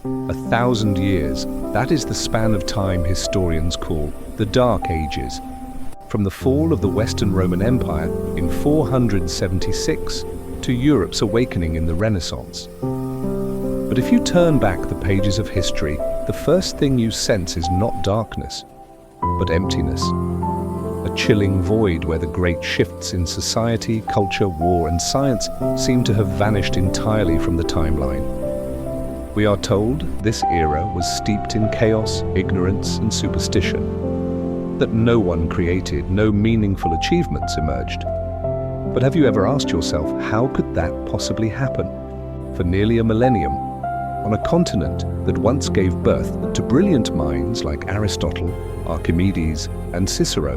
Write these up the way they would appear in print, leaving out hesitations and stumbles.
1,000 years, that is the span of time historians call the Dark Ages, from the fall of the Western Roman Empire in 476 to Europe's awakening in the Renaissance. But if you turn back the pages of history, the first thing you sense is not darkness, but emptiness. A chilling void where the great shifts in society, culture, war, and science seem to have vanished entirely from the timeline. We are told this era was steeped in chaos, ignorance, and superstition, that no one created, no meaningful achievements emerged. But have you ever asked yourself, how could that possibly happen? For nearly a millennium, on a continent that once gave birth to brilliant minds like Aristotle, Archimedes, and Cicero.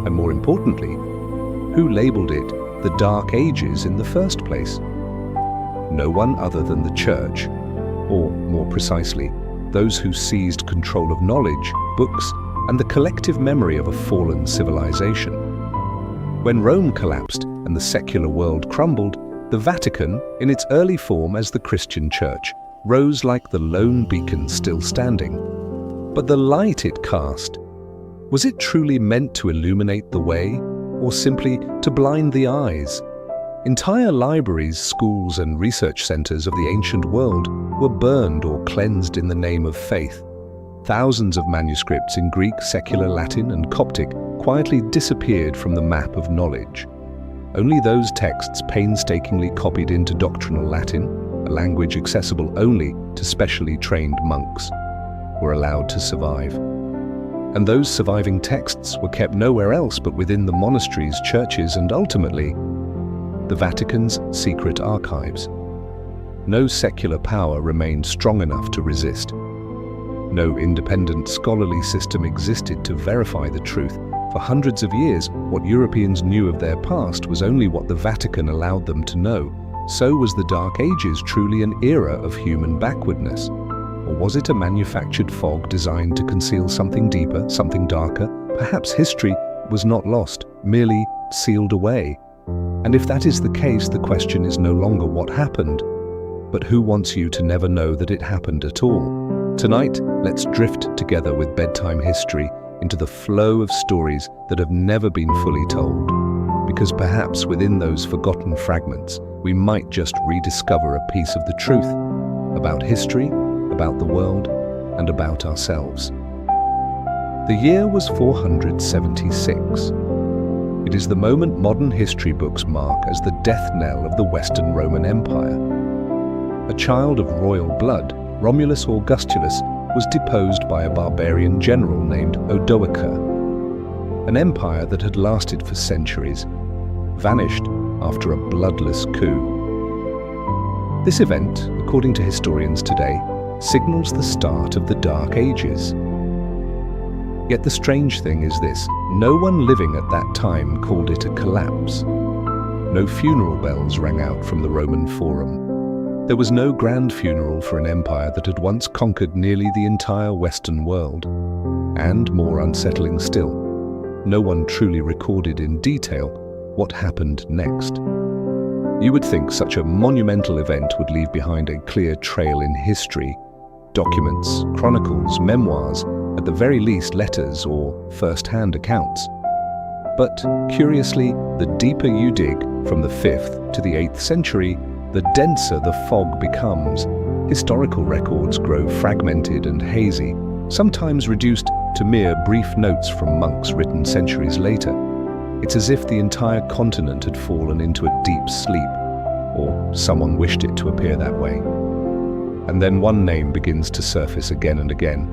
And more importantly, who labeled it the Dark Ages in the first place? No one other than the Church, or more precisely, those who seized control of knowledge, books, and the collective memory of a fallen civilization. When Rome collapsed and the secular world crumbled, the Vatican, in its early form as the Christian Church, rose like the lone beacon still standing. But the light it cast, was it truly meant to illuminate the way, or simply to blind the eyes? Entire libraries, schools, and research centers of the ancient world were burned or cleansed in the name of faith. Thousands of manuscripts in Greek, secular Latin, and Coptic quietly disappeared from the map of knowledge. Only those texts painstakingly copied into doctrinal Latin, a language accessible only to specially trained monks, were allowed to survive. And those surviving texts were kept nowhere else but within the monasteries, churches, and ultimately, the Vatican's secret archives. No secular power remained strong enough to resist. No independent scholarly system existed to verify the truth. For hundreds of years, what Europeans knew of their past was only what the Vatican allowed them to know. So was the Dark Ages truly an era of human backwardness? Or was it a manufactured fog designed to conceal something deeper, something darker? Perhaps history was not lost, merely sealed away. And if that is the case, the question is no longer what happened, but who wants you to never know that it happened at all? Tonight, let's drift together with Bedtime History into the flow of stories that have never been fully told. Because perhaps within those forgotten fragments, we might just rediscover a piece of the truth about history, about the world, and about ourselves. The year was 476. It is the moment modern history books mark as the death knell of the Western Roman Empire. A child of royal blood, Romulus Augustulus was deposed by a barbarian general named Odoacer. An empire that had lasted for centuries, vanished after a bloodless coup. This event, according to historians today, signals the start of the Dark Ages. Yet the strange thing is this: no one living at that time called it a collapse. No funeral bells rang out from the Roman Forum. There was no grand funeral for an empire that had once conquered nearly the entire Western world. And, more unsettling still, no one truly recorded in detail what happened next. You would think such a monumental event would leave behind a clear trail in history, documents, chronicles, memoirs, at the very least letters or first-hand accounts. But, curiously, the deeper you dig from the 5th to the 8th century, the denser the fog becomes. Historical records grow fragmented and hazy, sometimes reduced to mere brief notes from monks written centuries later. It's as if the entire continent had fallen into a deep sleep, or someone wished it to appear that way. And then one name begins to surface again and again.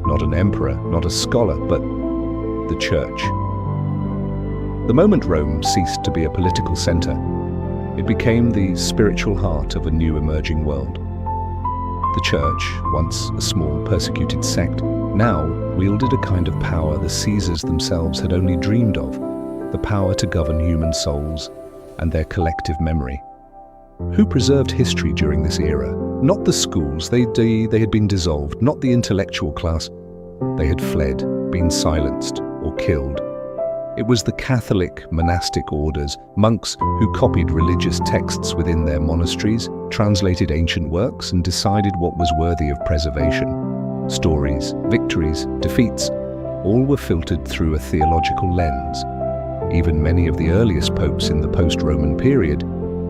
Not an emperor, not a scholar, but the Church. The moment Rome ceased to be a political center, it became the spiritual heart of a new emerging world. The Church, once a small persecuted sect, now wielded a kind of power the Caesars themselves had only dreamed of, the power to govern human souls and their collective memory. Who preserved history during this era? Not the schools, they had been dissolved, not the intellectual class. They had fled, been silenced, or killed. It was the Catholic monastic orders, monks who copied religious texts within their monasteries, translated ancient works, and decided what was worthy of preservation. Stories, victories, defeats, all were filtered through a theological lens. Even many of the earliest popes in the post-Roman period,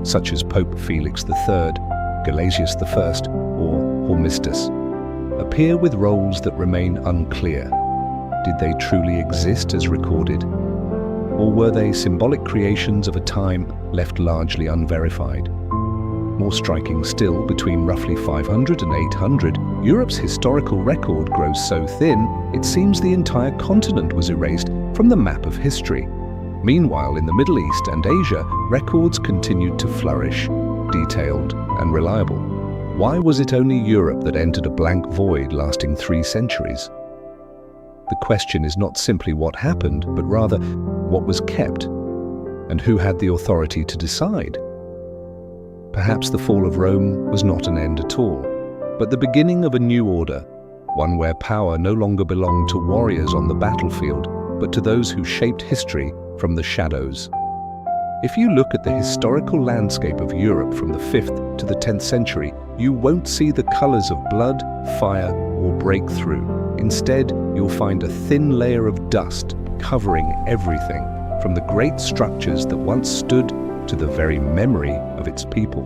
such as Pope Felix III, Gelasius I, or Hormisdas, appear with roles that remain unclear. Did they truly exist as recorded? Or were they symbolic creations of a time left largely unverified? More striking still, between roughly 500 and 800, Europe's historical record grows so thin, it seems the entire continent was erased from the map of history. Meanwhile, in the Middle East and Asia, records continued to flourish, detailed and reliable. Why was it only Europe that entered a blank void lasting 3 centuries? The question is not simply what happened, but rather what was kept, and who had the authority to decide. Perhaps the fall of Rome was not an end at all, but the beginning of a new order, one where power no longer belonged to warriors on the battlefield, but to those who shaped history from the shadows. If you look at the historical landscape of Europe from the 5th to the 10th century, you won't see the colors of blood, fire, or breakthrough. Instead, you'll find a thin layer of dust covering everything, from the great structures that once stood to the very memory of its people.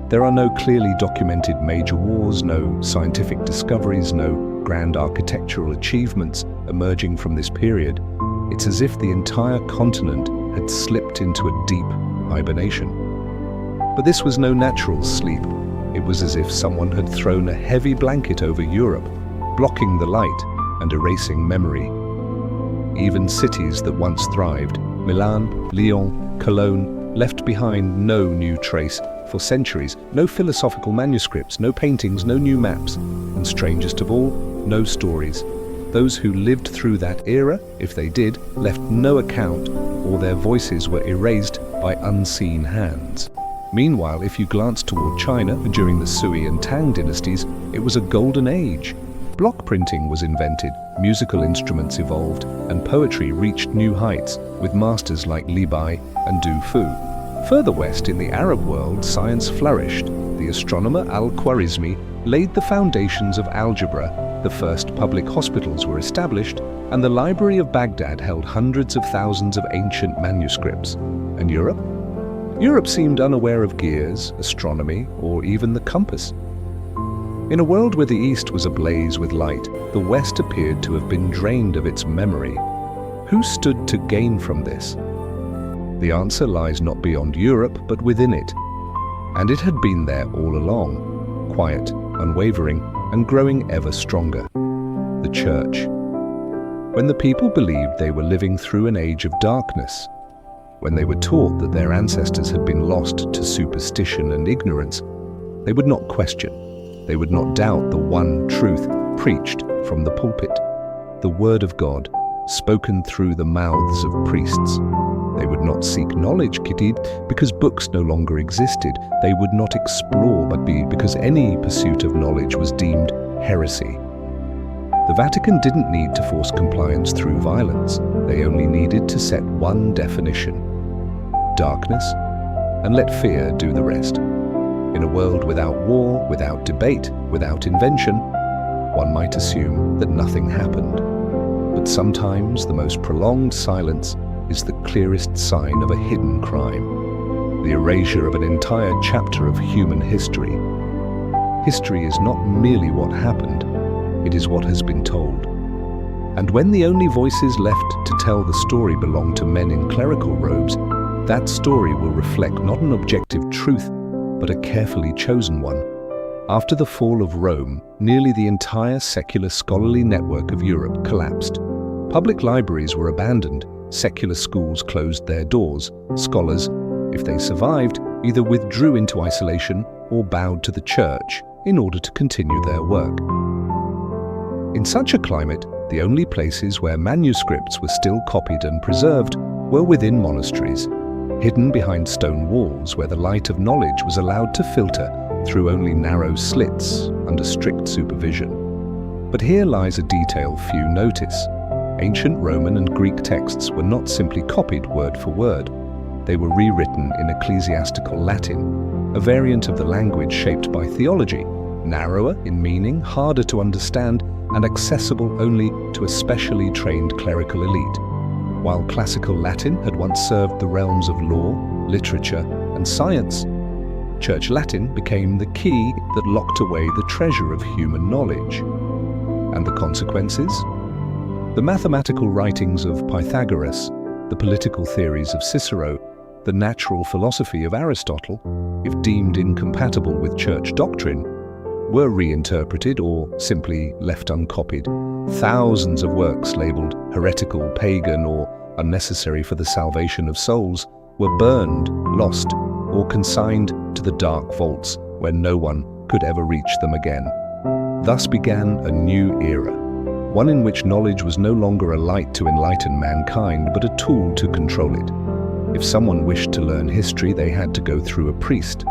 There are no clearly documented major wars, no scientific discoveries, no grand architectural achievements emerging from this period. It's as if the entire continent had slipped into a deep hibernation. But this was no natural sleep. It was as if someone had thrown a heavy blanket over Europe, blocking the light and erasing memory. Even cities that once thrived, Milan, Lyon, Cologne, left behind no new trace for centuries, no philosophical manuscripts, no paintings, no new maps, and strangest of all, no stories. Those who lived through that era, if they did, left no account, or their voices were erased by unseen hands. Meanwhile, if you glance toward China during the Sui and Tang dynasties, it was a golden age. Block printing was invented, musical instruments evolved, and poetry reached new heights with masters like Li Bai and Du Fu. Further west in the Arab world, science flourished. The astronomer Al-Khwarizmi laid the foundations of algebra, the first public hospitals were established, and the Library of Baghdad held hundreds of thousands of ancient manuscripts. And Europe? Europe seemed unaware of gears, astronomy, or even the compass. In a world where the East was ablaze with light, the West appeared to have been drained of its memory. Who stood to gain from this? The answer lies not beyond Europe, but within it. And it had been there all along, quiet, unwavering, and growing ever stronger. The Church. When the people believed they were living through an age of darkness, when they were taught that their ancestors had been lost to superstition and ignorance, they would not question. They would not doubt the one truth preached from the pulpit, the Word of God, spoken through the mouths of priests. They would not seek knowledge, Kitid, because books no longer existed. They would not explore, but because any pursuit of knowledge was deemed heresy. The Vatican didn't need to force compliance through violence. They only needed to set one definition: darkness, and let fear do the rest. In a world without war, without debate, without invention, one might assume that nothing happened. But sometimes the most prolonged silence is the clearest sign of a hidden crime, the erasure of an entire chapter of human history. History is not merely what happened, it is what has been told. And when the only voices left to tell the story belong to men in clerical robes, that story will reflect not an objective truth, but a carefully chosen one. After the fall of Rome, nearly the entire secular scholarly network of Europe collapsed. Public libraries were abandoned, secular schools closed their doors. Scholars, if they survived, either withdrew into isolation or bowed to the church in order to continue their work. In such a climate, the only places where manuscripts were still copied and preserved were within monasteries, hidden behind stone walls where the light of knowledge was allowed to filter through only narrow slits under strict supervision. But here lies a detail few notice. Ancient Roman and Greek texts were not simply copied word for word. They were rewritten in ecclesiastical Latin, a variant of the language shaped by theology, narrower in meaning, harder to understand, and accessible only to a specially trained clerical elite. While classical Latin had once served the realms of law, literature, and science, Church Latin became the key that locked away the treasure of human knowledge. And the consequences? The mathematical writings of Pythagoras, the political theories of Cicero, the natural philosophy of Aristotle, if deemed incompatible with church doctrine, were reinterpreted or simply left uncopied. Thousands of works labeled heretical, pagan, or unnecessary for the salvation of souls were burned, lost, or consigned to the dark vaults where no one could ever reach them again. Thus began a new era, one in which knowledge was no longer a light to enlighten mankind, but a tool to control it. If someone wished to learn history, they had to go through a priest.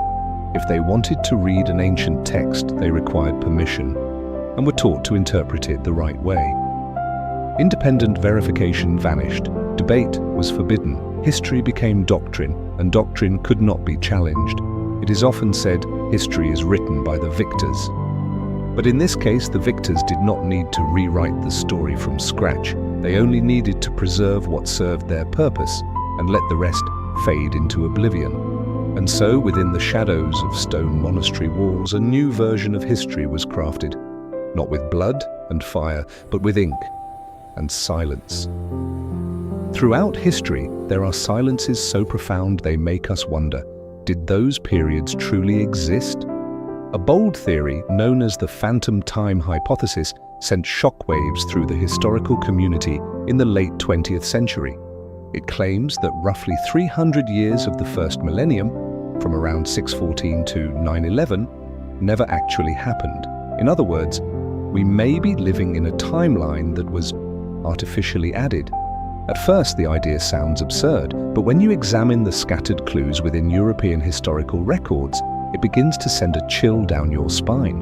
If they wanted to read an ancient text, they required permission and were taught to interpret it the right way. Independent verification vanished. Debate was forbidden. History became doctrine, and doctrine could not be challenged. It is often said, history is written by the victors. But in this case, the victors did not need to rewrite the story from scratch. They only needed to preserve what served their purpose and let the rest fade into oblivion. And so, within the shadows of stone monastery walls, a new version of history was crafted, not with blood and fire, but with ink and silence. Throughout history, there are silences so profound they make us wonder, did those periods truly exist? A bold theory, known as the phantom time hypothesis, sent shockwaves through the historical community in the late 20th century. It claims that roughly 300 years of the first millennium, from around 614 to 911, never actually happened. In other words, we may be living in a timeline that was artificially added. At first, the idea sounds absurd, but when you examine the scattered clues within European historical records, it begins to send a chill down your spine.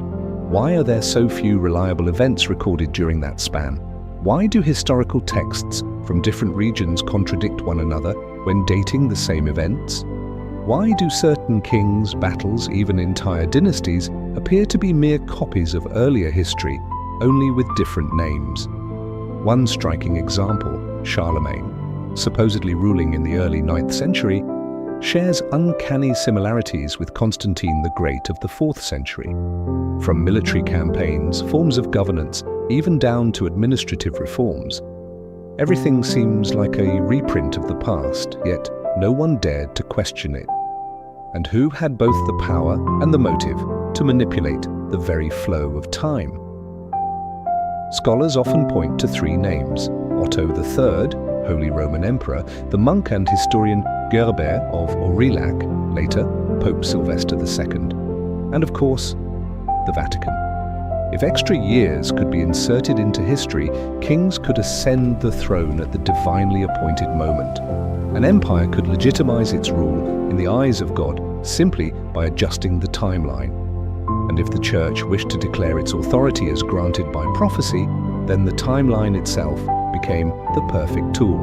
Why are there so few reliable events recorded during that span? Why do historical texts from different regions contradict one another when dating the same events? Why do certain kings, battles, even entire dynasties appear to be mere copies of earlier history, only with different names? One striking example, Charlemagne, supposedly ruling in the early 9th century, shares uncanny similarities with Constantine the Great of the 4th century. From military campaigns, forms of governance, even down to administrative reforms, everything seems like a reprint of the past, yet no one dared to question it. And who had both the power and the motive to manipulate the very flow of time? Scholars often point to three names: Otto III, Holy Roman Emperor, the monk and historian Gerbert of Aurillac, later Pope Sylvester II, and of course, the Vatican. If extra years could be inserted into history, kings could ascend the throne at the divinely appointed moment. An empire could legitimize its rule in the eyes of God simply by adjusting the timeline. And if the Church wished to declare its authority as granted by prophecy, then the timeline itself became the perfect tool.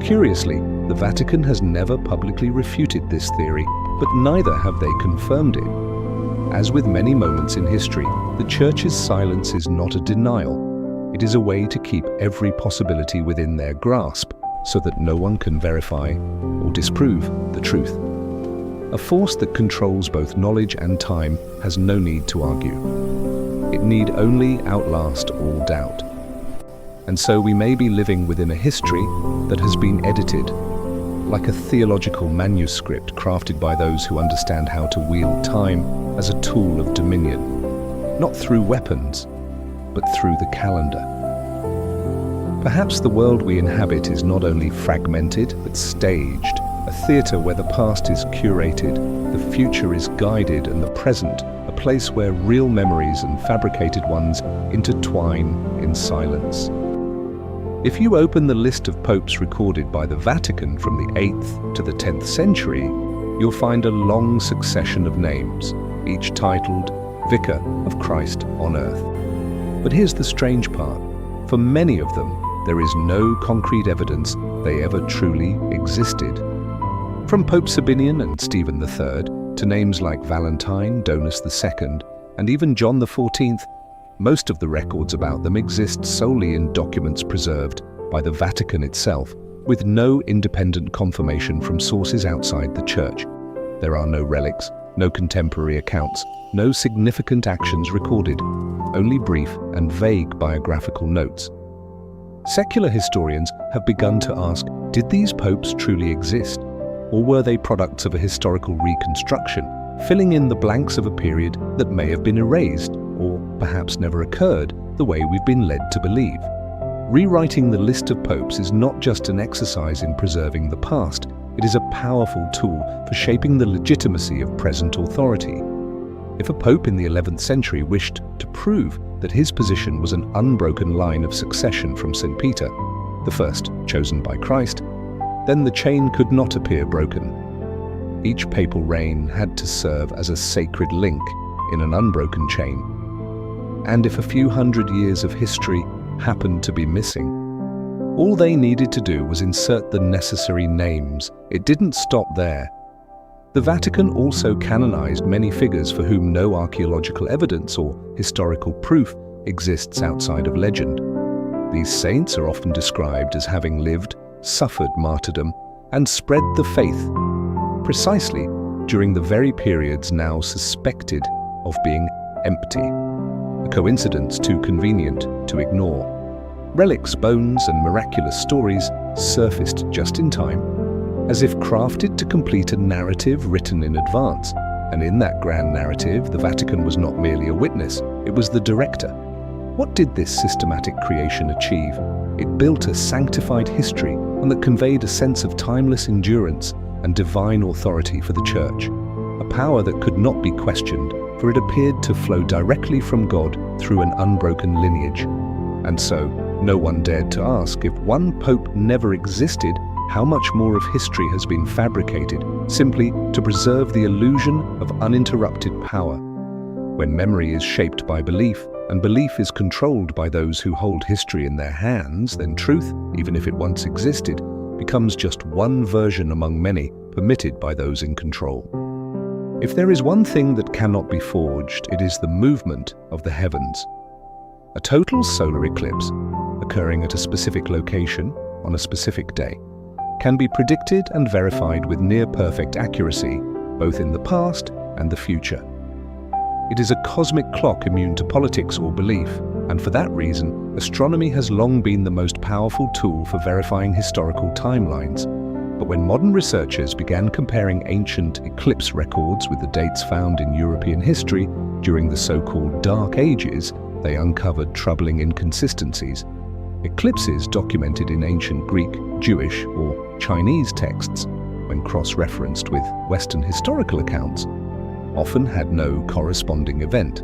Curiously, the Vatican has never publicly refuted this theory, but neither have they confirmed it. As with many moments in history, the Church's silence is not a denial. It is a way to keep every possibility within their grasp, so that no one can verify or disprove the truth. A force that controls both knowledge and time has no need to argue. It need only outlast all doubt. And so we may be living within a history that has been edited, like a theological manuscript crafted by those who understand how to wield time as a tool of dominion, not through weapons, but through the calendar. Perhaps the world we inhabit is not only fragmented, but staged, a theatre where the past is curated, the future is guided, and the present, a place where real memories and fabricated ones intertwine in silence. If you open the list of popes recorded by the Vatican from the 8th to the 10th century, you'll find a long succession of names, each titled Vicar of Christ on Earth. But here's the strange part. For many of them, there is no concrete evidence they ever truly existed. From Pope Sabinian and Stephen III to names like Valentine, Donus II, and even John XIV, most of the records about them exist solely in documents preserved by the Vatican itself, with no independent confirmation from sources outside the Church. There are no relics, no contemporary accounts, no significant actions recorded, only brief and vague biographical notes. Secular historians have begun to ask, did these popes truly exist? Or were they products of a historical reconstruction, filling in the blanks of a period that may have been erased, or perhaps never occurred, the way we've been led to believe? Rewriting the list of popes is not just an exercise in preserving the past, it is a powerful tool for shaping the legitimacy of present authority. If a pope in the 11th century wished to prove that his position was an unbroken line of succession from St. Peter, the first chosen by Christ, then the chain could not appear broken. Each papal reign had to serve as a sacred link in an unbroken chain. And if a few hundred years of history happened to be missing, all they needed to do was insert the necessary names. It didn't stop there. The Vatican also canonized many figures for whom no archaeological evidence or historical proof exists outside of legend. These saints are often described as having lived, suffered martyrdom, and spread the faith, precisely during the very periods now suspected of being empty, a coincidence too convenient to ignore. Relics, bones, and miraculous stories surfaced just in time, as if crafted to complete a narrative written in advance. And in that grand narrative, the Vatican was not merely a witness, it was the director. What did this systematic creation achieve? It built a sanctified history, and that conveyed a sense of timeless endurance and divine authority for the Church, a power that could not be questioned, for it appeared to flow directly from God through an unbroken lineage. And so, no one dared to ask, if one pope never existed, how much more of history has been fabricated simply to preserve the illusion of uninterrupted power? When memory is shaped by belief, and belief is controlled by those who hold history in their hands, then truth, even if it once existed, becomes just one version among many permitted by those in control. If there is one thing that cannot be forged, it is the movement of the heavens. A total solar eclipse, occurring at a specific location on a specific day, can be predicted and verified with near-perfect accuracy, both in the past and the future. It is a cosmic clock immune to politics or belief, and for that reason, astronomy has long been the most powerful tool for verifying historical timelines. But when modern researchers began comparing ancient eclipse records with the dates found in European history during the so-called Dark Ages, they uncovered troubling inconsistencies. Eclipses documented in ancient Greek, Jewish, or Chinese texts, when cross-referenced with Western historical accounts, often had no corresponding event.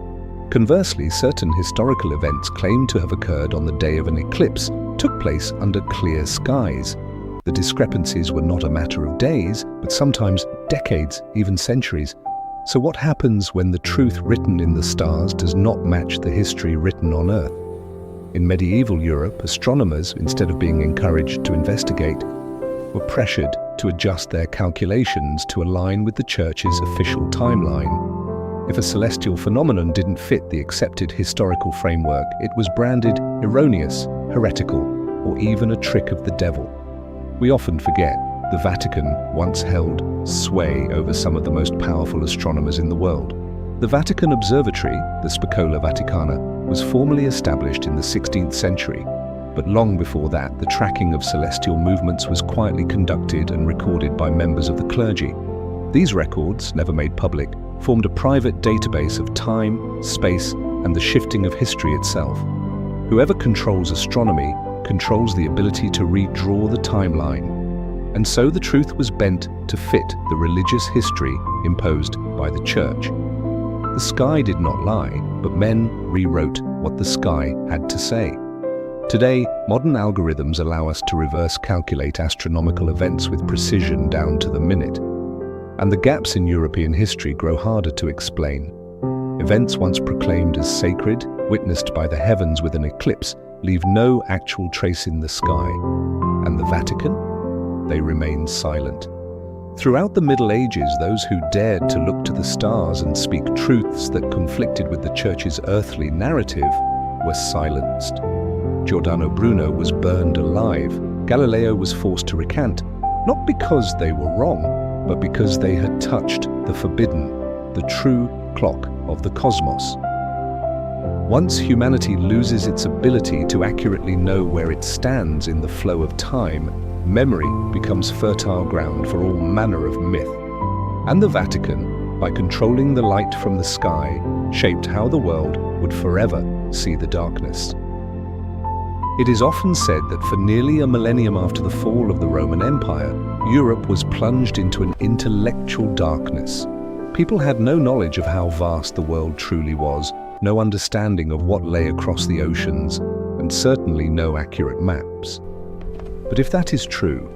Conversely, certain historical events claimed to have occurred on the day of an eclipse took place under clear skies. The discrepancies were not a matter of days, but sometimes decades, even centuries. So what happens when the truth written in the stars does not match the history written on Earth? In medieval Europe, astronomers, instead of being encouraged to investigate, were pressured to adjust their calculations to align with the Church's official timeline. If a celestial phenomenon didn't fit the accepted historical framework, it was branded erroneous, heretical, or even a trick of the devil. We often forget the Vatican once held sway over some of the most powerful astronomers in the world. The Vatican Observatory, the Spicola Vaticana, was formally established in the 16th century, but long before that, the tracking of celestial movements was quietly conducted and recorded by members of the clergy. These records, never made public, formed a private database of time, space, and the shifting of history itself. Whoever controls astronomy controls the ability to redraw the timeline. And so the truth was bent to fit the religious history imposed by the Church. The sky did not lie, but men rewrote what the sky had to say. Today, modern algorithms allow us to reverse calculate astronomical events with precision down to the minute. And the gaps in European history grow harder to explain. Events once proclaimed as sacred, witnessed by the heavens with an eclipse, leave no actual trace in the sky. And the Vatican? They remained silent. Throughout the Middle Ages, those who dared to look to the stars and speak truths that conflicted with the Church's earthly narrative were silenced. Giordano Bruno was burned alive. Galileo was forced to recant, not because they were wrong, but because they had touched the forbidden, the true clock of the cosmos. Once humanity loses its ability to accurately know where it stands in the flow of time, memory becomes fertile ground for all manner of myth. And the Vatican, by controlling the light from the sky, shaped how the world would forever see the darkness. It is often said that for nearly a millennium after the fall of the Roman Empire, Europe was plunged into an intellectual darkness. People had no knowledge of how vast the world truly was, no understanding of what lay across the oceans, and certainly no accurate maps. But if that is true,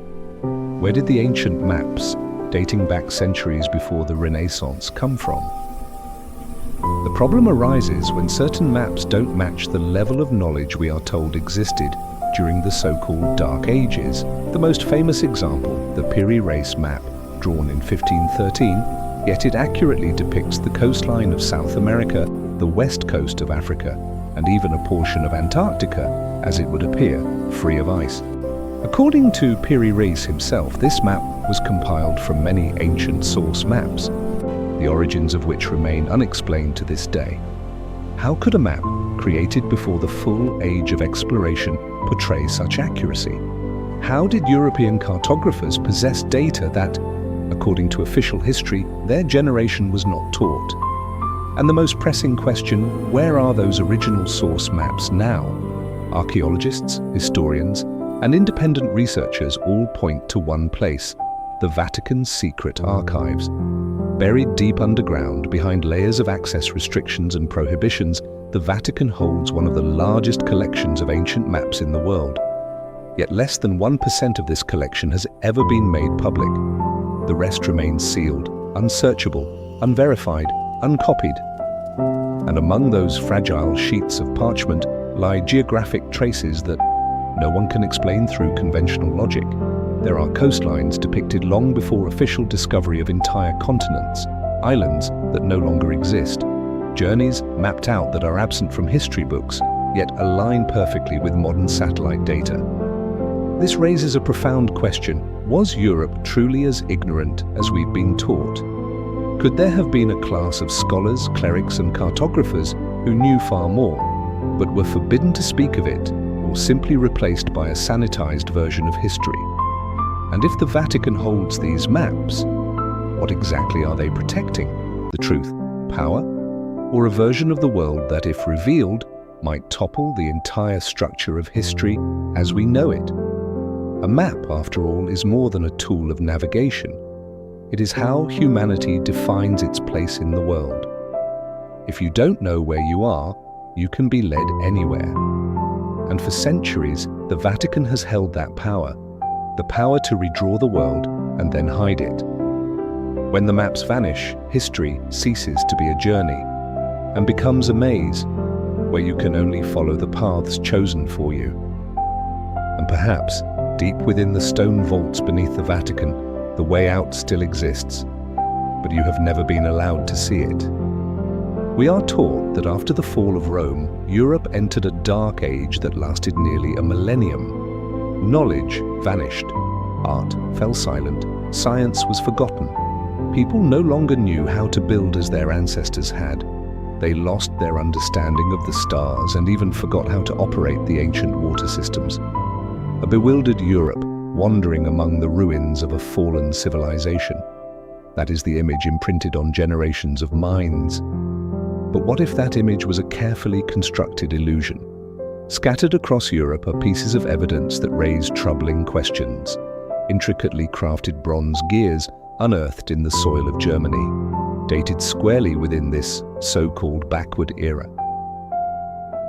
where did the ancient maps, dating back centuries before the Renaissance, come from? The problem arises when certain maps don't match the level of knowledge we are told existed during the so-called Dark Ages. The most famous example, the Piri Reis map, drawn in 1513, yet it accurately depicts the coastline of South America, the west coast of Africa, and even a portion of Antarctica, as it would appear, free of ice. According to Piri Reis himself, this map was compiled from many ancient source maps, the origins of which remain unexplained to this day. How could a map, created before the full age of exploration, portray such accuracy? How did European cartographers possess data that, according to official history, their generation was not taught? And the most pressing question, where are those original source maps now? Archaeologists, historians, and independent researchers all point to one place, the Vatican's secret archives. Buried deep underground behind layers of access restrictions and prohibitions, the Vatican holds one of the largest collections of ancient maps in the world. Yet less than 1% of this collection has ever been made public. The rest remains sealed, unsearchable, unverified, uncopied. And among those fragile sheets of parchment lie geographic traces that no one can explain through conventional logic. There are coastlines depicted long before official discovery of entire continents, islands that no longer exist, journeys mapped out that are absent from history books, yet align perfectly with modern satellite data. This raises a profound question. Was Europe truly as ignorant as we've been taught? Could there have been a class of scholars, clerics, and cartographers who knew far more, but were forbidden to speak of it, or simply replaced by a sanitized version of history? And if the Vatican holds these maps, what exactly are they protecting? The truth, power, or a version of the world that, if revealed, might topple the entire structure of history as we know it? A map, after all, is more than a tool of navigation. It is how humanity defines its place in the world. If you don't know where you are, you can be led anywhere. And for centuries, the Vatican has held that power, the power to redraw the world and then hide it. When the maps vanish, history ceases to be a journey and becomes a maze where you can only follow the paths chosen for you. And perhaps, deep within the stone vaults beneath the Vatican, the way out still exists, but you have never been allowed to see it. We are taught that after the fall of Rome, Europe entered a dark age that lasted nearly a millennium. Knowledge vanished, art fell silent, science was forgotten. People no longer knew how to build as their ancestors had. They lost their understanding of the stars and even forgot how to operate the ancient water systems. A bewildered Europe wandering among the ruins of a fallen civilization. That is the image imprinted on generations of minds. But what if that image was a carefully constructed illusion? Scattered across Europe are pieces of evidence that raise troubling questions. Intricately crafted bronze gears unearthed in the soil of Germany, dated squarely within this so-called backward era.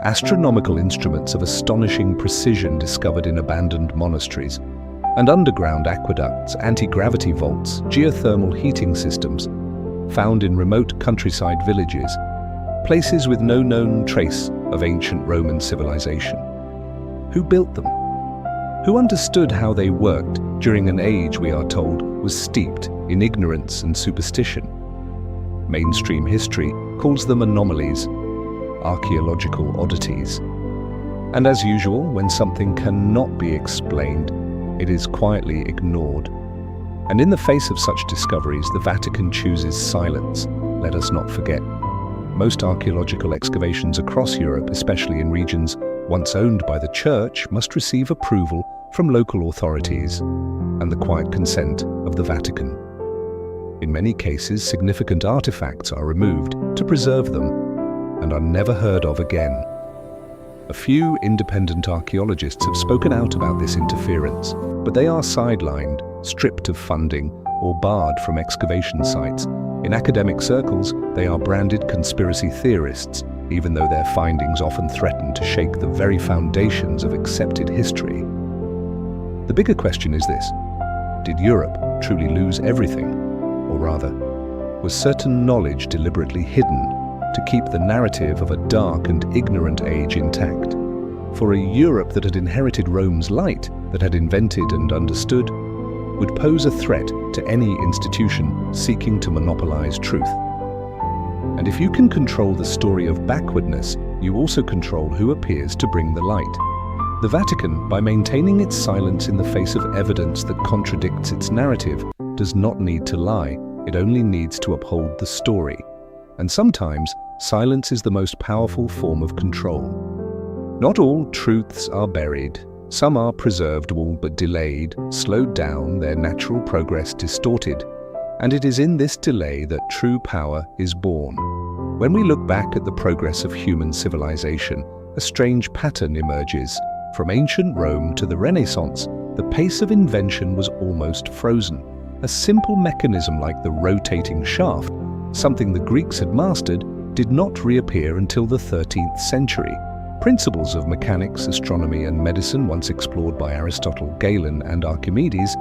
Astronomical instruments of astonishing precision discovered in abandoned monasteries, and underground aqueducts, anti-gravity vaults, geothermal heating systems, found in remote countryside villages, places with no known trace of ancient Roman civilization. Who built them? Who understood how they worked during an age we are told was steeped in ignorance and superstition? Mainstream history calls them anomalies, archaeological oddities. And as usual, when something cannot be explained, it is quietly ignored. And in the face of such discoveries, the Vatican chooses silence. Let us not forget. Most archaeological excavations across Europe, especially in regions once owned by the Church, must receive approval from local authorities and the quiet consent of the Vatican. In many cases, significant artifacts are removed to preserve them and are never heard of again. A few independent archaeologists have spoken out about this interference, but they are sidelined, stripped of funding, or barred from excavation sites. In academic circles, they are branded conspiracy theorists, even though their findings often threaten to shake the very foundations of accepted history. The bigger question is this: did Europe truly lose everything? Or rather, was certain knowledge deliberately hidden to keep the narrative of a dark and ignorant age intact? For a Europe that had inherited Rome's light, that had invented and understood, would pose a threat to any institution seeking to monopolize truth. And if you can control the story of backwardness, you also control who appears to bring the light. The Vatican, by maintaining its silence in the face of evidence that contradicts its narrative, does not need to lie, it only needs to uphold the story. And sometimes, silence is the most powerful form of control. Not all truths are buried. Some are preserved all but delayed, slowed down, their natural progress distorted. And it is in this delay that true power is born. When we look back at the progress of human civilization, a strange pattern emerges. From ancient Rome to the Renaissance, the pace of invention was almost frozen. A simple mechanism like the rotating shaft, something the Greeks had mastered, did not reappear until the 13th century. Principles of mechanics, astronomy, and medicine, once explored by Aristotle, Galen, and Archimedes,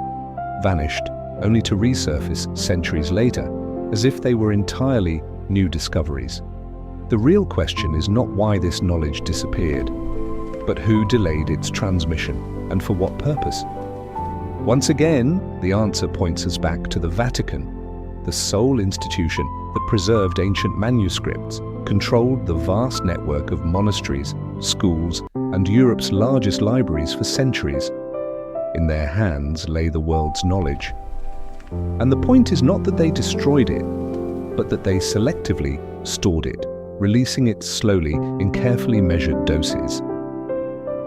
vanished, only to resurface centuries later, as if they were entirely new discoveries. The real question is not why this knowledge disappeared, but who delayed its transmission, and for what purpose. Once again, the answer points us back to the Vatican, the sole institution that preserved ancient manuscripts, controlled the vast network of monasteries, schools, and Europe's largest libraries for centuries. In their hands lay the world's knowledge. And the point is not that they destroyed it, but that they selectively stored it, releasing it slowly in carefully measured doses.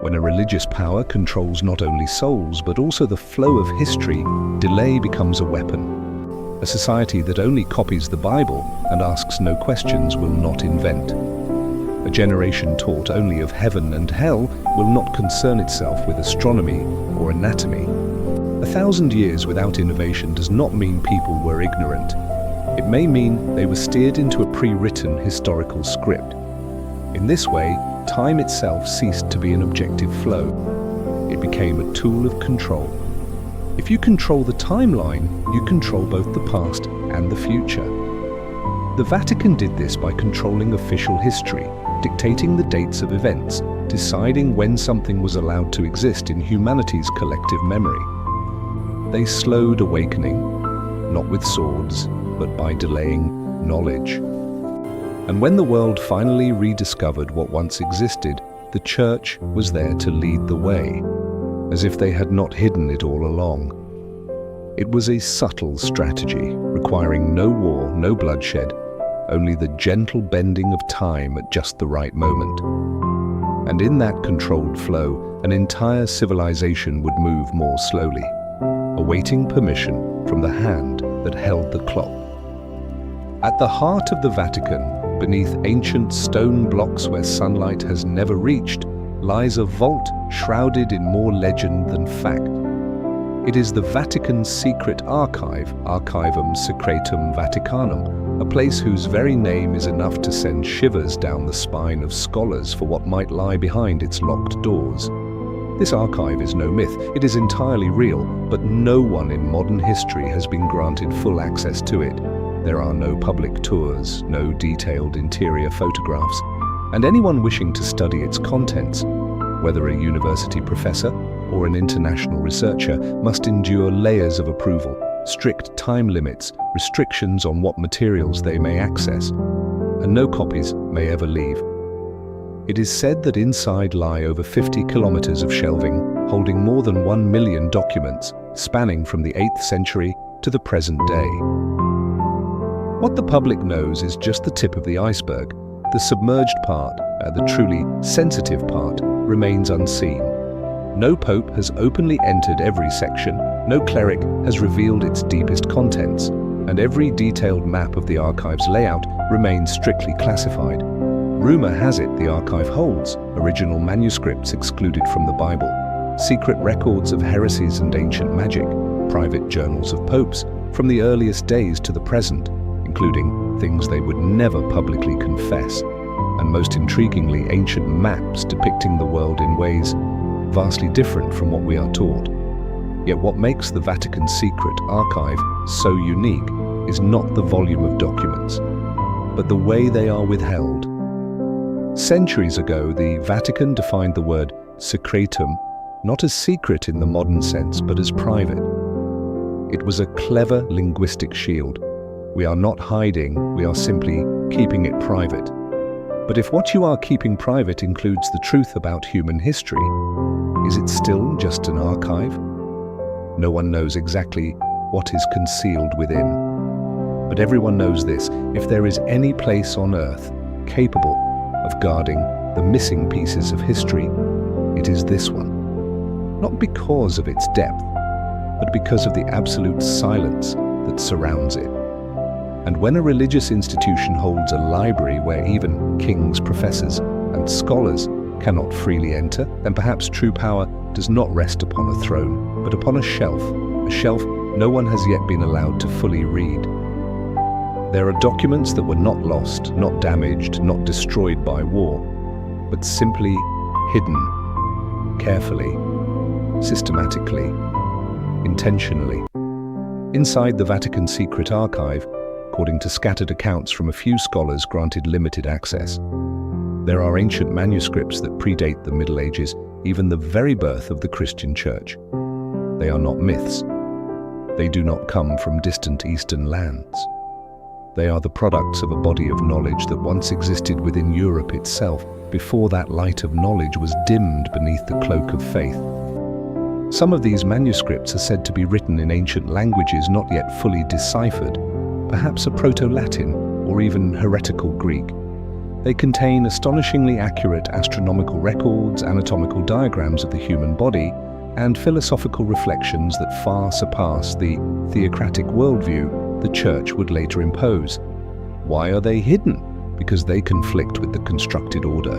When a religious power controls not only souls, but also the flow of history, delay becomes a weapon. A society that only copies the Bible and asks no questions will not invent. A generation taught only of heaven and hell will not concern itself with astronomy or anatomy. 1,000 years without innovation does not mean people were ignorant. It may mean they were steered into a pre-written historical script. In this way, time itself ceased to be an objective flow. It became a tool of control. If you control the timeline, you control both the past and the future. The Vatican did this by controlling official history, dictating the dates of events, deciding when something was allowed to exist in humanity's collective memory. They slowed awakening, not with swords, but by delaying knowledge. And when the world finally rediscovered what once existed, the Church was there to lead the way, as if they had not hidden it all along. It was a subtle strategy, requiring no war, no bloodshed, only the gentle bending of time at just the right moment. And in that controlled flow, an entire civilization would move more slowly, awaiting permission from the hand that held the clock. At the heart of the Vatican, beneath ancient stone blocks where sunlight has never reached, lies a vault shrouded in more legend than fact. It is the Vatican's secret archive, Archivum Secretum Vaticanum, a place whose very name is enough to send shivers down the spine of scholars for what might lie behind its locked doors. This archive is no myth, it is entirely real, but no one in modern history has been granted full access to it. There are no public tours, no detailed interior photographs, and anyone wishing to study its contents whether a university professor or an international researcher, must endure layers of approval, strict time limits, restrictions on what materials they may access, and no copies may ever leave. It is said that inside lie over 50 kilometers of shelving holding more than 1 million documents spanning from the 8th century to the present day. What the public knows is just the tip of the iceberg. The submerged part, the truly sensitive part, remains unseen. No pope has openly entered every section, no cleric has revealed its deepest contents, and every detailed map of the archive's layout remains strictly classified. Rumor has it the archive holds original manuscripts excluded from the Bible, secret records of heresies and ancient magic, private journals of popes from the earliest days to the present, including things they would never publicly confess, and most intriguingly, ancient maps depicting the world in ways vastly different from what we are taught. Yet what makes the Vatican's secret archive so unique is not the volume of documents, but the way they are withheld. Centuries ago, the Vatican defined the word secretum not as secret in the modern sense, but as private. It was a clever linguistic shield. We are not hiding, we are simply keeping it private. But if what you are keeping private includes the truth about human history, is it still just an archive? No one knows exactly what is concealed within. But everyone knows this: if there is any place on earth capable of guarding the missing pieces of history, it is this one. Not because of its depth, but because of the absolute silence that surrounds it. And when a religious institution holds a library where even kings, professors, and scholars cannot freely enter, then perhaps true power does not rest upon a throne, but upon a shelf no one has yet been allowed to fully read. There are documents that were not lost, not damaged, not destroyed by war, but simply hidden, carefully, systematically, intentionally. Inside the Vatican's secret archive, according to scattered accounts from a few scholars granted limited access, there are ancient manuscripts that predate the Middle Ages, even the very birth of the Christian Church. They are not myths. They do not come from distant eastern lands. They are the products of a body of knowledge that once existed within Europe itself, before that light of knowledge was dimmed beneath the cloak of faith. Some of these manuscripts are said to be written in ancient languages not yet fully deciphered, perhaps a Proto-Latin or even heretical Greek. They contain astonishingly accurate astronomical records, anatomical diagrams of the human body, and philosophical reflections that far surpass the theocratic worldview the Church would later impose. Why are they hidden? Because they conflict with the constructed order.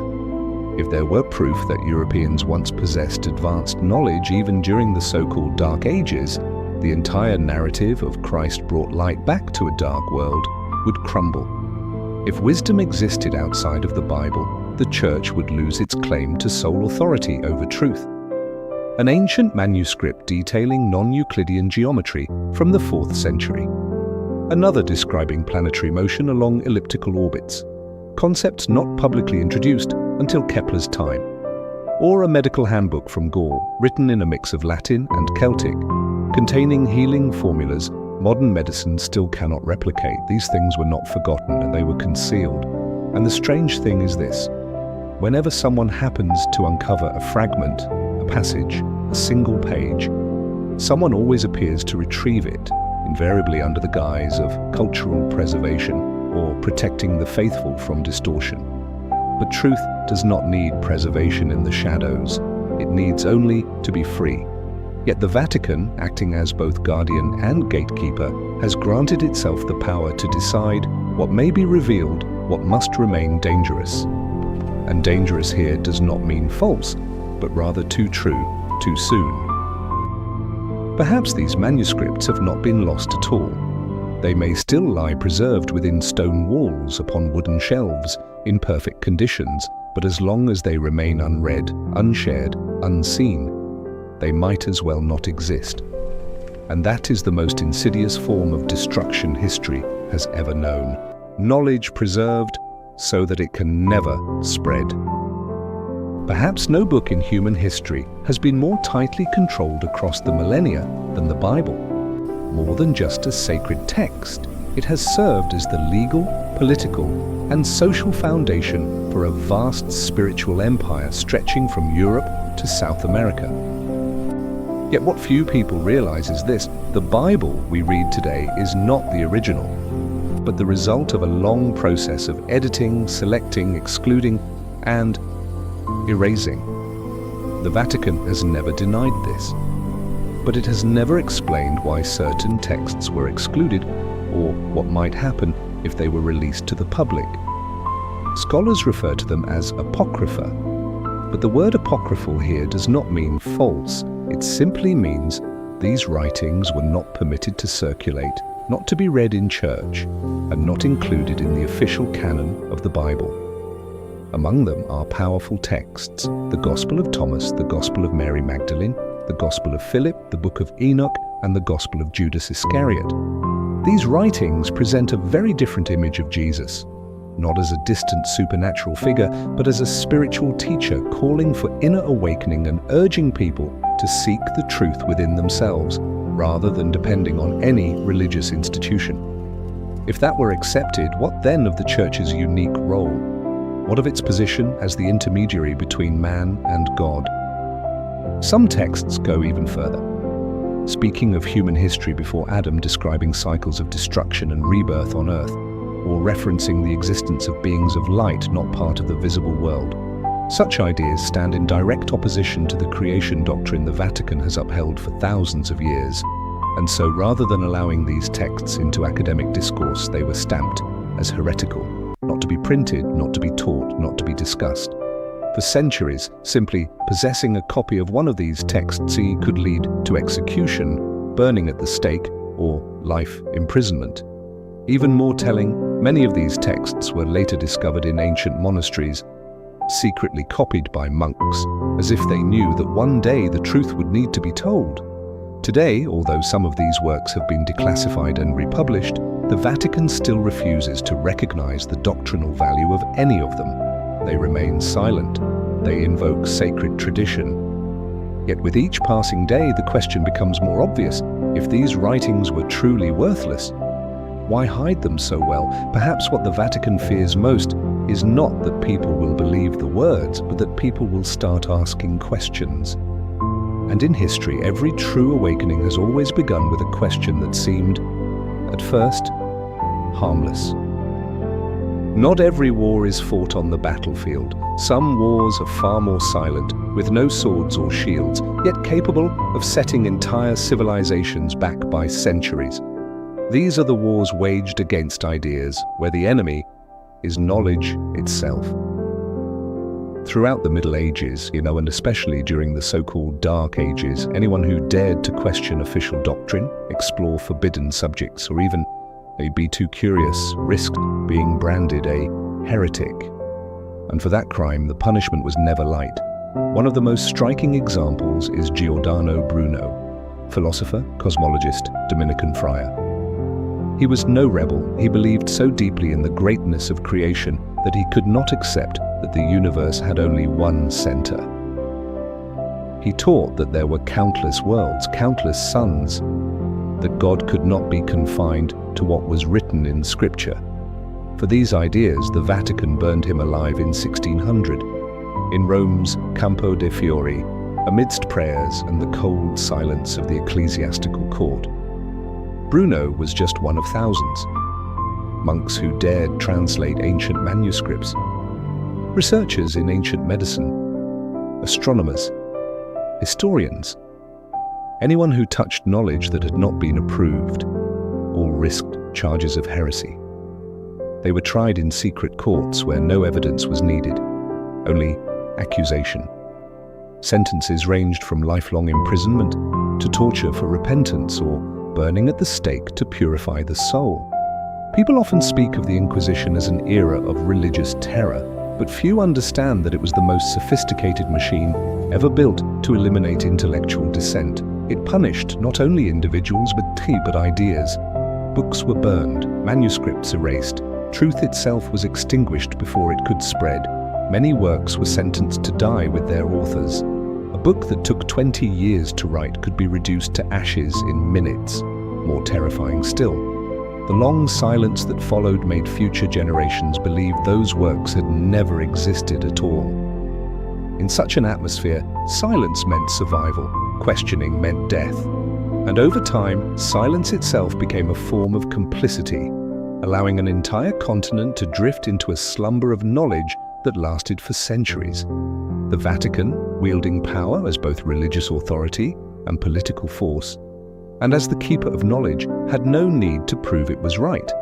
If there were proof that Europeans once possessed advanced knowledge even during the so-called Dark Ages, the entire narrative of Christ brought light back to a dark world would crumble. If wisdom existed outside of the Bible, the Church would lose its claim to sole authority over truth. An ancient manuscript detailing non-Euclidean geometry from the 4th century. Another describing planetary motion along elliptical orbits, concepts not publicly introduced until Kepler's time. Or a medical handbook from Gaul, written in a mix of Latin and Celtic, containing healing formulas modern medicine still cannot replicate. These things were not forgotten, and they were concealed. And the strange thing is this: whenever someone happens to uncover a fragment, a passage, a single page, someone always appears to retrieve it, invariably under the guise of cultural preservation or protecting the faithful from distortion. But truth does not need preservation in the shadows. It needs only to be free. Yet the Vatican, acting as both guardian and gatekeeper, has granted itself the power to decide what may be revealed, what must remain dangerous. And dangerous here does not mean false, but rather too true, too soon. Perhaps these manuscripts have not been lost at all. They may still lie preserved within stone walls, upon wooden shelves, in perfect conditions, but as long as they remain unread, unshared, unseen, they might as well not exist. And that is the most insidious form of destruction history has ever known. Knowledge preserved so that it can never spread. Perhaps no book in human history has been more tightly controlled across the millennia than the Bible. More than just a sacred text, it has served as the legal, political, and social foundation for a vast spiritual empire stretching from Europe to South America. Yet what few people realize is this: the Bible we read today is not the original, but the result of a long process of editing, selecting, excluding, and erasing. The Vatican has never denied this, but it has never explained why certain texts were excluded or what might happen if they were released to the public. Scholars refer to them as apocrypha, but the word apocryphal here does not mean false. It simply means these writings were not permitted to circulate, not to be read in church, and not included in the official canon of the Bible. Among them are powerful texts: the Gospel of Thomas, the Gospel of Mary Magdalene, the Gospel of Philip, the Book of Enoch, and the Gospel of Judas Iscariot. These writings present a very different image of Jesus, not as a distant supernatural figure, but as a spiritual teacher calling for inner awakening and urging people to seek the truth within themselves, rather than depending on any religious institution. If that were accepted, what then of the Church's unique role? What of its position as the intermediary between man and God? Some texts go even further. Speaking of human history before Adam, describing cycles of destruction and rebirth on earth, or referencing the existence of beings of light not part of the visible world. Such ideas stand in direct opposition to the creation doctrine the Vatican has upheld for thousands of years, and so rather than allowing these texts into academic discourse, they were stamped as heretical, not to be printed, not to be taught, not to be discussed. For centuries, simply possessing a copy of one of these texts could lead to execution, burning at the stake, or life imprisonment. Even more telling, many of these texts were later discovered in ancient monasteries, secretly copied by monks, as if they knew that one day the truth would need to be told. Today, although some of these works have been declassified and republished, the Vatican still refuses to recognize the doctrinal value of any of them. They remain silent. They invoke sacred tradition. Yet with each passing day, the question becomes more obvious. If these writings were truly worthless, why hide them so well? Perhaps what the Vatican fears most is not that people will believe the words, but that people will start asking questions. And in history, every true awakening has always begun with a question that seemed, at first, harmless. Not every war is fought on the battlefield. Some wars are far more silent, with no swords or shields, yet capable of setting entire civilizations back by centuries. These are the wars waged against ideas, where the enemy is knowledge itself. Throughout the Middle Ages, and especially during the so-called Dark Ages, anyone who dared to question official doctrine, explore forbidden subjects, or even be too curious, risked being branded a heretic. And for that crime, the punishment was never light. One of the most striking examples is Giordano Bruno, philosopher, cosmologist, Dominican friar. He was no rebel. He believed so deeply in the greatness of creation that he could not accept that the universe had only one center. He taught that there were countless worlds, countless suns, that God could not be confined to what was written in Scripture. For these ideas, the Vatican burned him alive in 1600, in Rome's Campo de' Fiori, amidst prayers and the cold silence of the ecclesiastical court. Bruno was just one of thousands. Monks who dared translate ancient manuscripts, researchers in ancient medicine, astronomers, historians, anyone who touched knowledge that had not been approved, all risked charges of heresy. They were tried in secret courts where no evidence was needed, only accusation. Sentences ranged from lifelong imprisonment to torture for repentance or burning at the stake to purify the soul. People often speak of the Inquisition as an era of religious terror, but few understand that it was the most sophisticated machine ever built to eliminate intellectual dissent. It punished not only individuals but ideas. Books were burned, manuscripts erased, truth itself was extinguished before it could spread. many works were sentenced to die with their authors. A book that took 20 years to write could be reduced to ashes in minutes. More terrifying still, the long silence that followed made future generations believe those works had never existed at all. In such an atmosphere, silence meant survival, questioning meant death. And over time, silence itself became a form of complicity, allowing an entire continent to drift into a slumber of knowledge that lasted for centuries. The Vatican, wielding power as both religious authority and political force, and as the keeper of knowledge, had no need to prove it was right.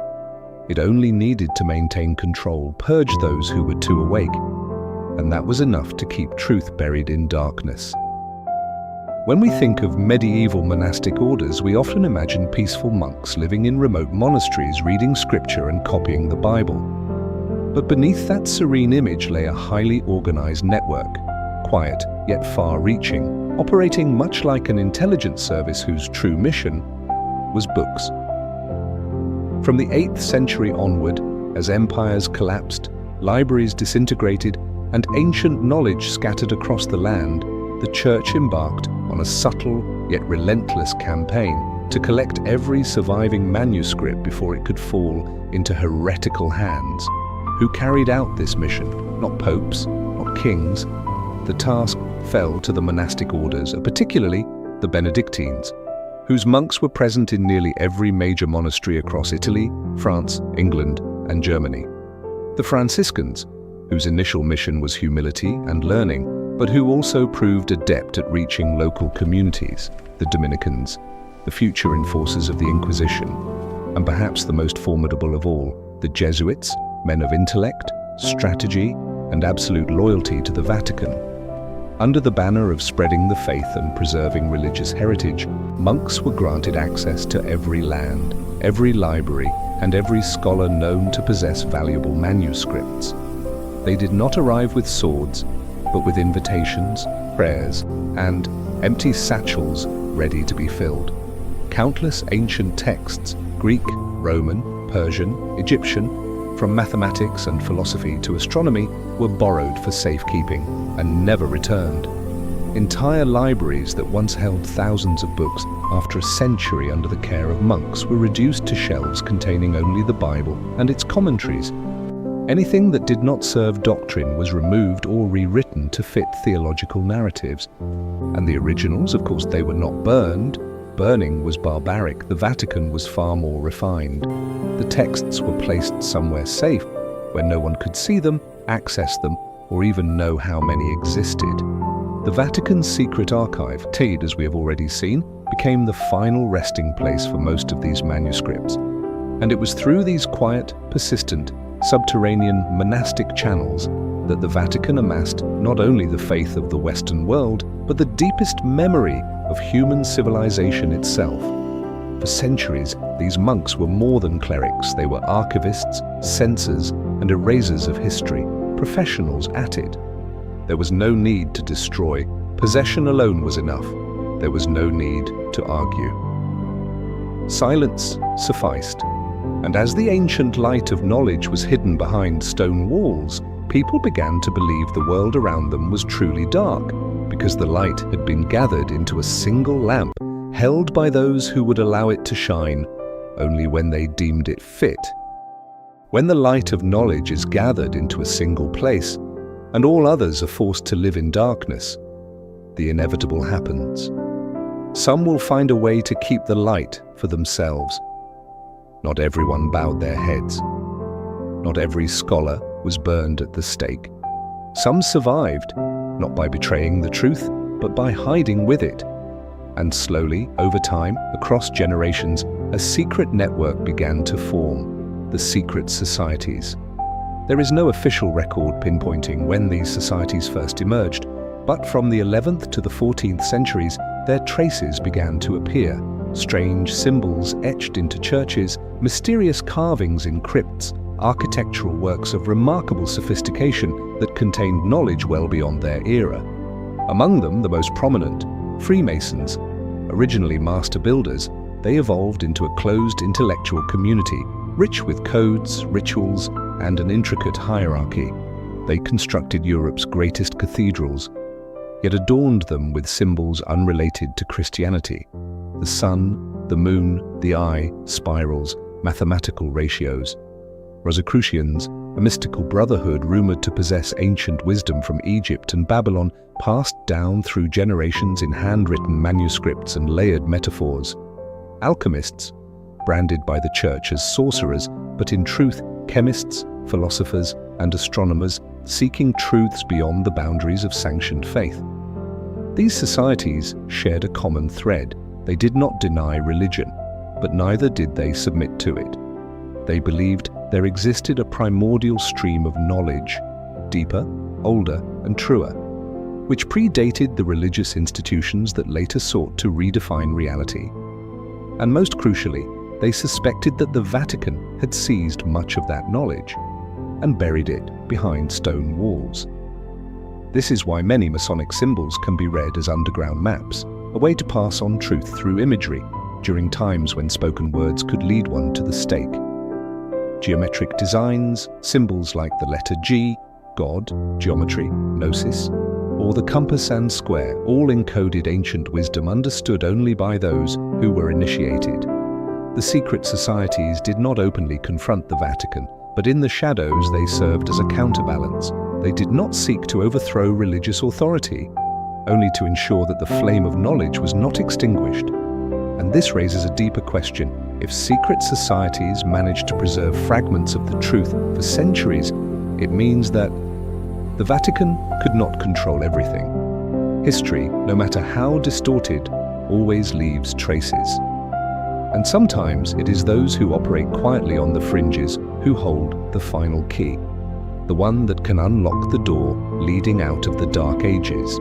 It only needed to maintain control, purge those who were too awake, and that was enough to keep truth buried in darkness. When we think of medieval monastic orders, we often imagine peaceful monks living in remote monasteries, reading scripture and copying the Bible. But beneath that serene image lay a highly organized network, quiet yet far-reaching, operating much like an intelligence service whose true mission was books. From the 8th century onward, as empires collapsed, libraries disintegrated, and ancient knowledge scattered across the land, the Church embarked on a subtle yet relentless campaign to collect every surviving manuscript before it could fall into heretical hands. Who carried out this mission? Not popes, not kings. The task fell to the monastic orders, particularly the Benedictines, whose monks were present in nearly every major monastery across Italy, France, England, and Germany. The Franciscans, whose initial mission was humility and learning, but who also proved adept at reaching local communities. The Dominicans, the future enforcers of the Inquisition, and perhaps the most formidable of all, the Jesuits, men of intellect, strategy, and absolute loyalty to the Vatican. Under the banner of spreading the faith and preserving religious heritage, monks were granted access to every land, every library, and every scholar known to possess valuable manuscripts. They did not arrive with swords, but with invitations, prayers, and empty satchels ready to be filled. Countless ancient texts, Greek, Roman, Persian, Egyptian, from mathematics and philosophy to astronomy, were borrowed for safekeeping and never returned. Entire libraries that once held thousands of books, after a century under the care of monks, were reduced to shelves containing only the Bible and its commentaries. Anything that did not serve doctrine was removed or rewritten to fit theological narratives. And the originals, of course, they were not burned. Burning was barbaric. The Vatican was far more refined. The texts were placed somewhere safe, where no one could see them, access them, or even know how many existed. The Vatican's secret archive, as we have already seen, became the final resting place for most of these manuscripts. And it was through these quiet, persistent, subterranean monastic channels that the Vatican amassed not only the faith of the Western world, but the deepest memory of human civilization itself. For centuries, these monks were more than clerics. They were archivists, censors, and erasers of history, professionals at it. There was no need to destroy. Possession alone was enough. There was no need to argue. Silence sufficed. And as the ancient light of knowledge was hidden behind stone walls, people began to believe the world around them was truly dark, because the light had been gathered into a single lamp, held by those who would allow it to shine only when they deemed it fit. When the light of knowledge is gathered into a single place, and all others are forced to live in darkness, the inevitable happens. Some will find a way to keep the light for themselves. Not everyone bowed their heads. Not every scholar was burned at the stake. Some survived, not by betraying the truth, but by hiding with it. And slowly, over time, across generations, a secret network began to form, the secret societies. There is no official record pinpointing when these societies first emerged, but from the 11th to the 14th centuries, their traces began to appear. Strange symbols etched into churches, mysterious carvings in crypts, architectural works of remarkable sophistication that contained knowledge well beyond their era. Among them, the most prominent, Freemasons. Originally master builders, they evolved into a closed intellectual community, rich with codes, rituals, and an intricate hierarchy. They constructed Europe's greatest cathedrals, yet adorned them with symbols unrelated to Christianity: the sun, the moon, the eye, spirals, mathematical ratios. Rosicrucians, a mystical brotherhood rumored to possess ancient wisdom from Egypt and Babylon, passed down through generations in handwritten manuscripts and layered metaphors. Alchemists, branded by the church as sorcerers, but in truth chemists, philosophers, and astronomers seeking truths beyond the boundaries of sanctioned faith. These societies shared a common thread. They did not deny religion, but neither did they submit to it. They believed there existed a primordial stream of knowledge, deeper, older, and truer, which predated the religious institutions that later sought to redefine reality. And most crucially, they suspected that the Vatican had seized much of that knowledge and buried it behind stone walls. This is why many Masonic symbols can be read as underground maps, a way to pass on truth through imagery during times when spoken words could lead one to the stake. Geometric designs, symbols like the letter G, God, geometry, gnosis, or the compass and square, all encoded ancient wisdom understood only by those who were initiated. The secret societies did not openly confront the Vatican, but in the shadows they served as a counterbalance. They did not seek to overthrow religious authority, only to ensure that the flame of knowledge was not extinguished. And this raises a deeper question. If secret societies managed to preserve fragments of the truth for centuries, it means that the Vatican could not control everything. History, no matter how distorted, always leaves traces. And sometimes it is those who operate quietly on the fringes who hold the final key, the one that can unlock the door leading out of the dark ages.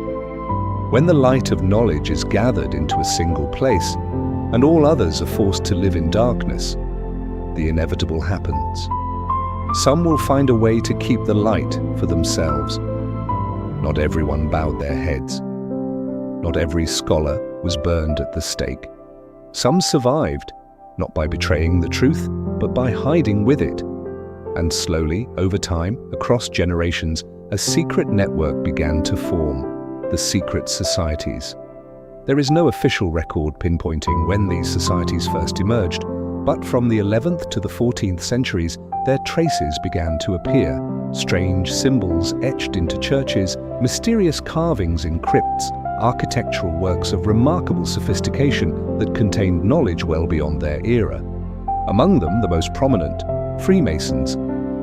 When the light of knowledge is gathered into a single place, and all others are forced to live in darkness, the inevitable happens. Some will find a way to keep the light for themselves. Not everyone bowed their heads. Not every scholar was burned at the stake. Some survived, not by betraying the truth, but by hiding with it. And slowly, over time, across generations, a secret network began to form: the secret societies. There is no official record pinpointing when these societies first emerged, but from the 11th to the 14th centuries, their traces began to appear. Strange symbols etched into churches, mysterious carvings in crypts, architectural works of remarkable sophistication that contained knowledge well beyond their era. Among them, the most prominent, Freemasons.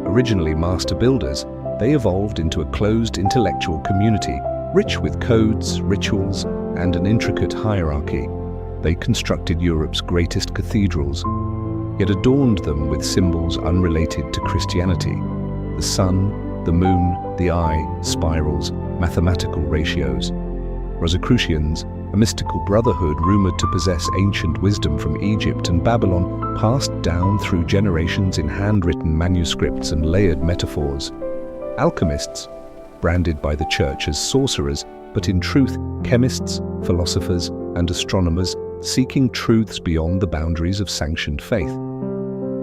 Originally master builders, they evolved into a closed intellectual community, rich with codes, rituals, and an intricate hierarchy. They constructed Europe's greatest cathedrals, yet adorned them with symbols unrelated to Christianity: the sun, the moon, the eye, spirals, mathematical ratios. Rosicrucians, a mystical brotherhood rumored to possess ancient wisdom from Egypt and Babylon, passed down through generations in handwritten manuscripts and layered metaphors. Alchemists, branded by the church as sorcerers, but in truth chemists, philosophers, and astronomers seeking truths beyond the boundaries of sanctioned faith.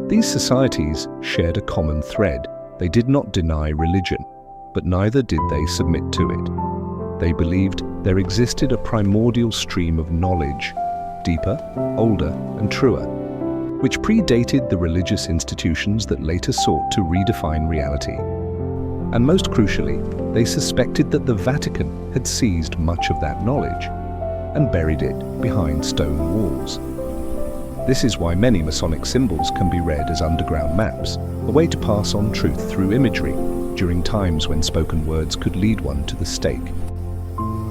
These societies shared a common thread. They did not deny religion, but neither did they submit to it. They believed there existed a primordial stream of knowledge, deeper, older, and truer, which predated the religious institutions that later sought to redefine reality. And most crucially, they suspected that the Vatican had seized much of that knowledge and buried it behind stone walls. This is why many Masonic symbols can be read as underground maps, a way to pass on truth through imagery during times when spoken words could lead one to the stake.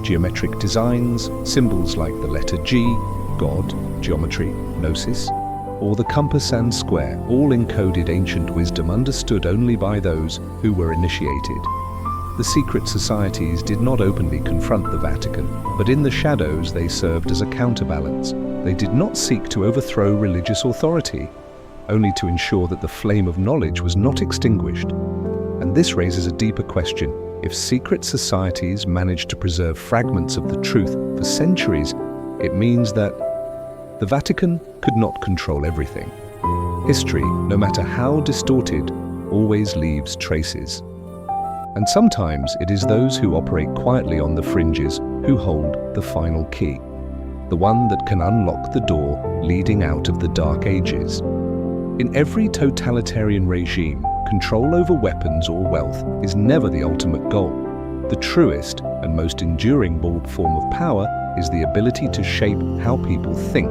Geometric designs, symbols like the letter G, God, geometry, gnosis, or the compass and square, all encoded ancient wisdom understood only by those who were initiated. The secret societies did not openly confront the Vatican, but in the shadows they served as a counterbalance. They did not seek to overthrow religious authority, only to ensure that the flame of knowledge was not extinguished. And this raises a deeper question. If secret societies managed to preserve fragments of the truth for centuries, it means that the Vatican could not control everything. History, no matter how distorted, always leaves traces. And sometimes it is those who operate quietly on the fringes who hold the final key, the one that can unlock the door leading out of the Dark Ages. In every totalitarian regime, control over weapons or wealth is never the ultimate goal. The truest and most enduring form of power is the ability to shape how people think.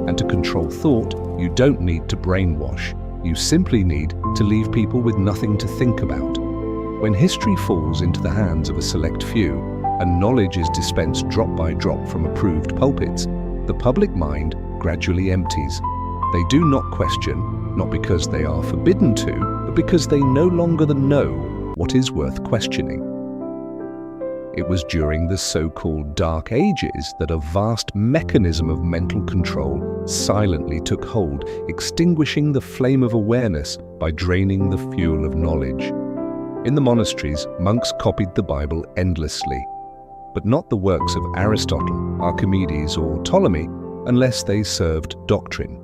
And to control thought, you don't need to brainwash. You simply need to leave people with nothing to think about. When history falls into the hands of a select few, and knowledge is dispensed drop by drop from approved pulpits, the public mind gradually empties. They do not question, not because they are forbidden to, but because they no longer know what is worth questioning. It was during the so-called Dark Ages that a vast mechanism of mental control silently took hold, extinguishing the flame of awareness by draining the fuel of knowledge. In the monasteries, monks copied the Bible endlessly, but not the works of Aristotle, Archimedes, or Ptolemy, unless they served doctrine.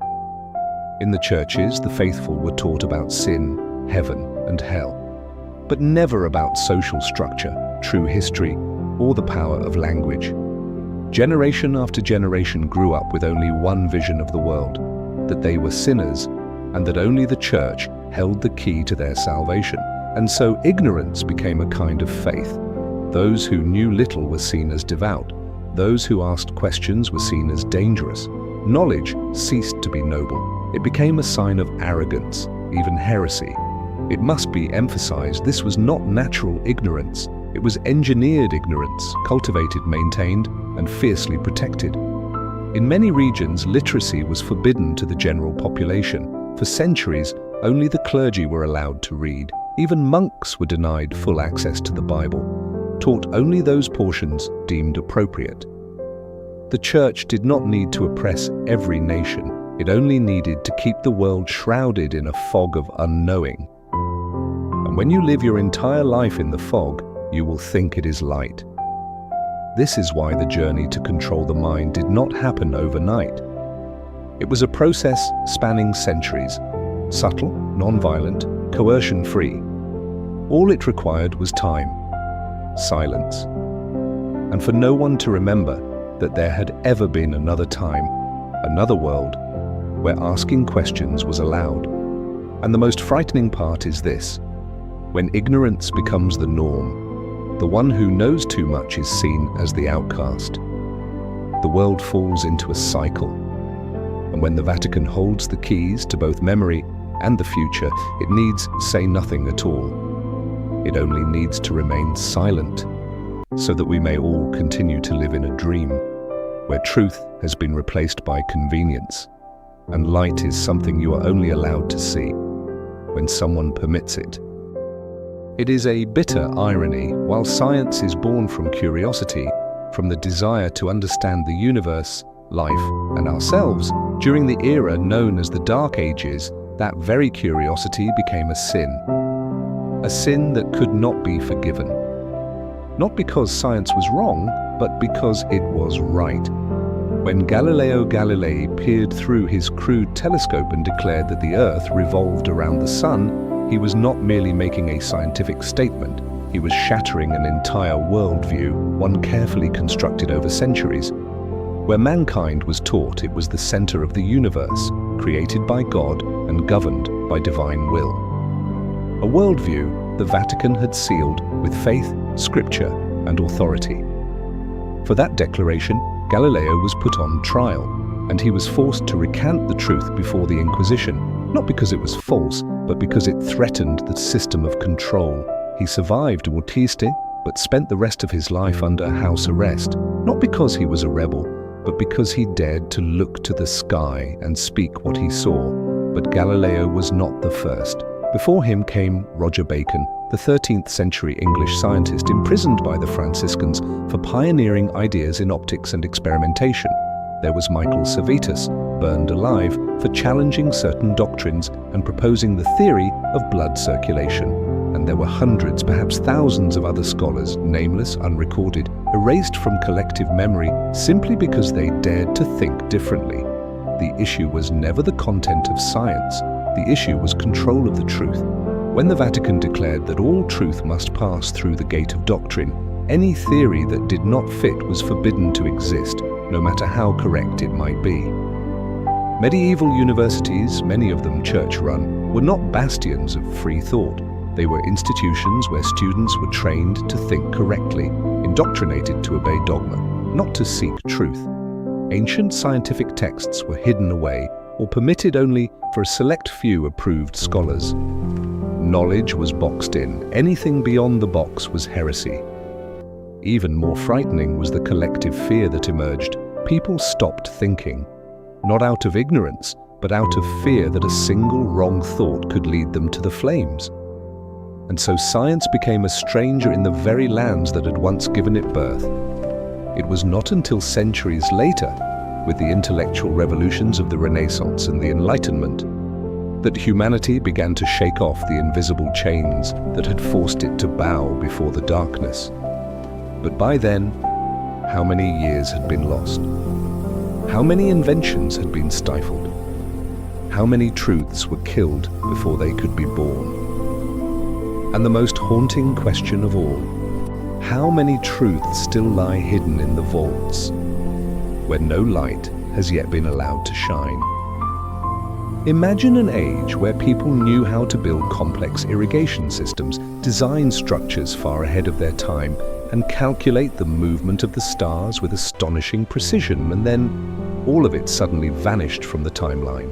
In the churches, the faithful were taught about sin, heaven, and hell, but never about social structure, true history, or the power of language. Generation after generation grew up with only one vision of the world, that they were sinners, and that only the church held the key to their salvation. And so ignorance became a kind of faith. Those who knew little were seen as devout. Those who asked questions were seen as dangerous. Knowledge ceased to be noble. It became a sign of arrogance, even heresy. It must be emphasized this was not natural ignorance. It was engineered ignorance, cultivated, maintained, and fiercely protected. In many regions, literacy was forbidden to the general population. For centuries, only the clergy were allowed to read. Even monks were denied full access to the Bible, taught only those portions deemed appropriate. The church did not need to oppress every nation. It only needed to keep the world shrouded in a fog of unknowing. And when you live your entire life in the fog, you will think it is light. This is why the journey to control the mind did not happen overnight. It was a process spanning centuries, subtle, non-violent, coercion-free. All it required was time, silence, and for no one to remember that there had ever been another time, another world, where asking questions was allowed. And the most frightening part is this: when ignorance becomes the norm, the one who knows too much is seen as the outcast. The world falls into a cycle, and when the Vatican holds the keys to both memory and the future, it needs say nothing at all. It only needs to remain silent, so that we may all continue to live in a dream, where truth has been replaced by convenience, and light is something you are only allowed to see when someone permits it. It is a bitter irony. While science is born from curiosity, from the desire to understand the universe, life, and ourselves, during the era known as the Dark Ages, that very curiosity became a sin that could not be forgiven. Not because science was wrong, but because it was right. When Galileo Galilei peered through his crude telescope and declared that the Earth revolved around the Sun, he was not merely making a scientific statement. He was shattering an entire worldview, one carefully constructed over centuries. Where mankind was taught it was the center of the universe, created by God and governed by divine will. A worldview the Vatican had sealed with faith, scripture, and authority. For that declaration, Galileo was put on trial, and he was forced to recant the truth before the Inquisition, not because it was false, but because it threatened the system of control. He survived Mortiiste, but spent the rest of his life under house arrest, not because he was a rebel, but because he dared to look to the sky and speak what he saw. But Galileo was not the first. Before him came Roger Bacon, the 13th century English scientist imprisoned by the Franciscans for pioneering ideas in optics and experimentation. There was Michael Servetus, burned alive for challenging certain doctrines and proposing the theory of blood circulation. And there were hundreds, perhaps thousands of other scholars, nameless, unrecorded, erased from collective memory simply because they dared to think differently. The issue was never the content of science. The issue was control of the truth. When the Vatican declared that all truth must pass through the gate of doctrine, any theory that did not fit was forbidden to exist, no matter how correct it might be. Medieval universities, many of them church-run, were not bastions of free thought. They were institutions where students were trained to think correctly, indoctrinated to obey dogma, not to seek truth. Ancient scientific texts were hidden away or permitted only for a select few approved scholars. Knowledge was boxed in. Anything beyond the box was heresy. Even more frightening was the collective fear that emerged. People stopped thinking, not out of ignorance, but out of fear that a single wrong thought could lead them to the flames. And so science became a stranger in the very lands that had once given it birth. It was not until centuries later, with the intellectual revolutions of the Renaissance and the Enlightenment, that humanity began to shake off the invisible chains that had forced it to bow before the darkness. But by then, how many years had been lost? How many inventions had been stifled? How many truths were killed before they could be born? And the most haunting question of all, how many truths still lie hidden in the vaults, where no light has yet been allowed to shine? Imagine an age where people knew how to build complex irrigation systems, design structures far ahead of their time, and calculate the movement of the stars with astonishing precision, and then all of it suddenly vanished from the timeline.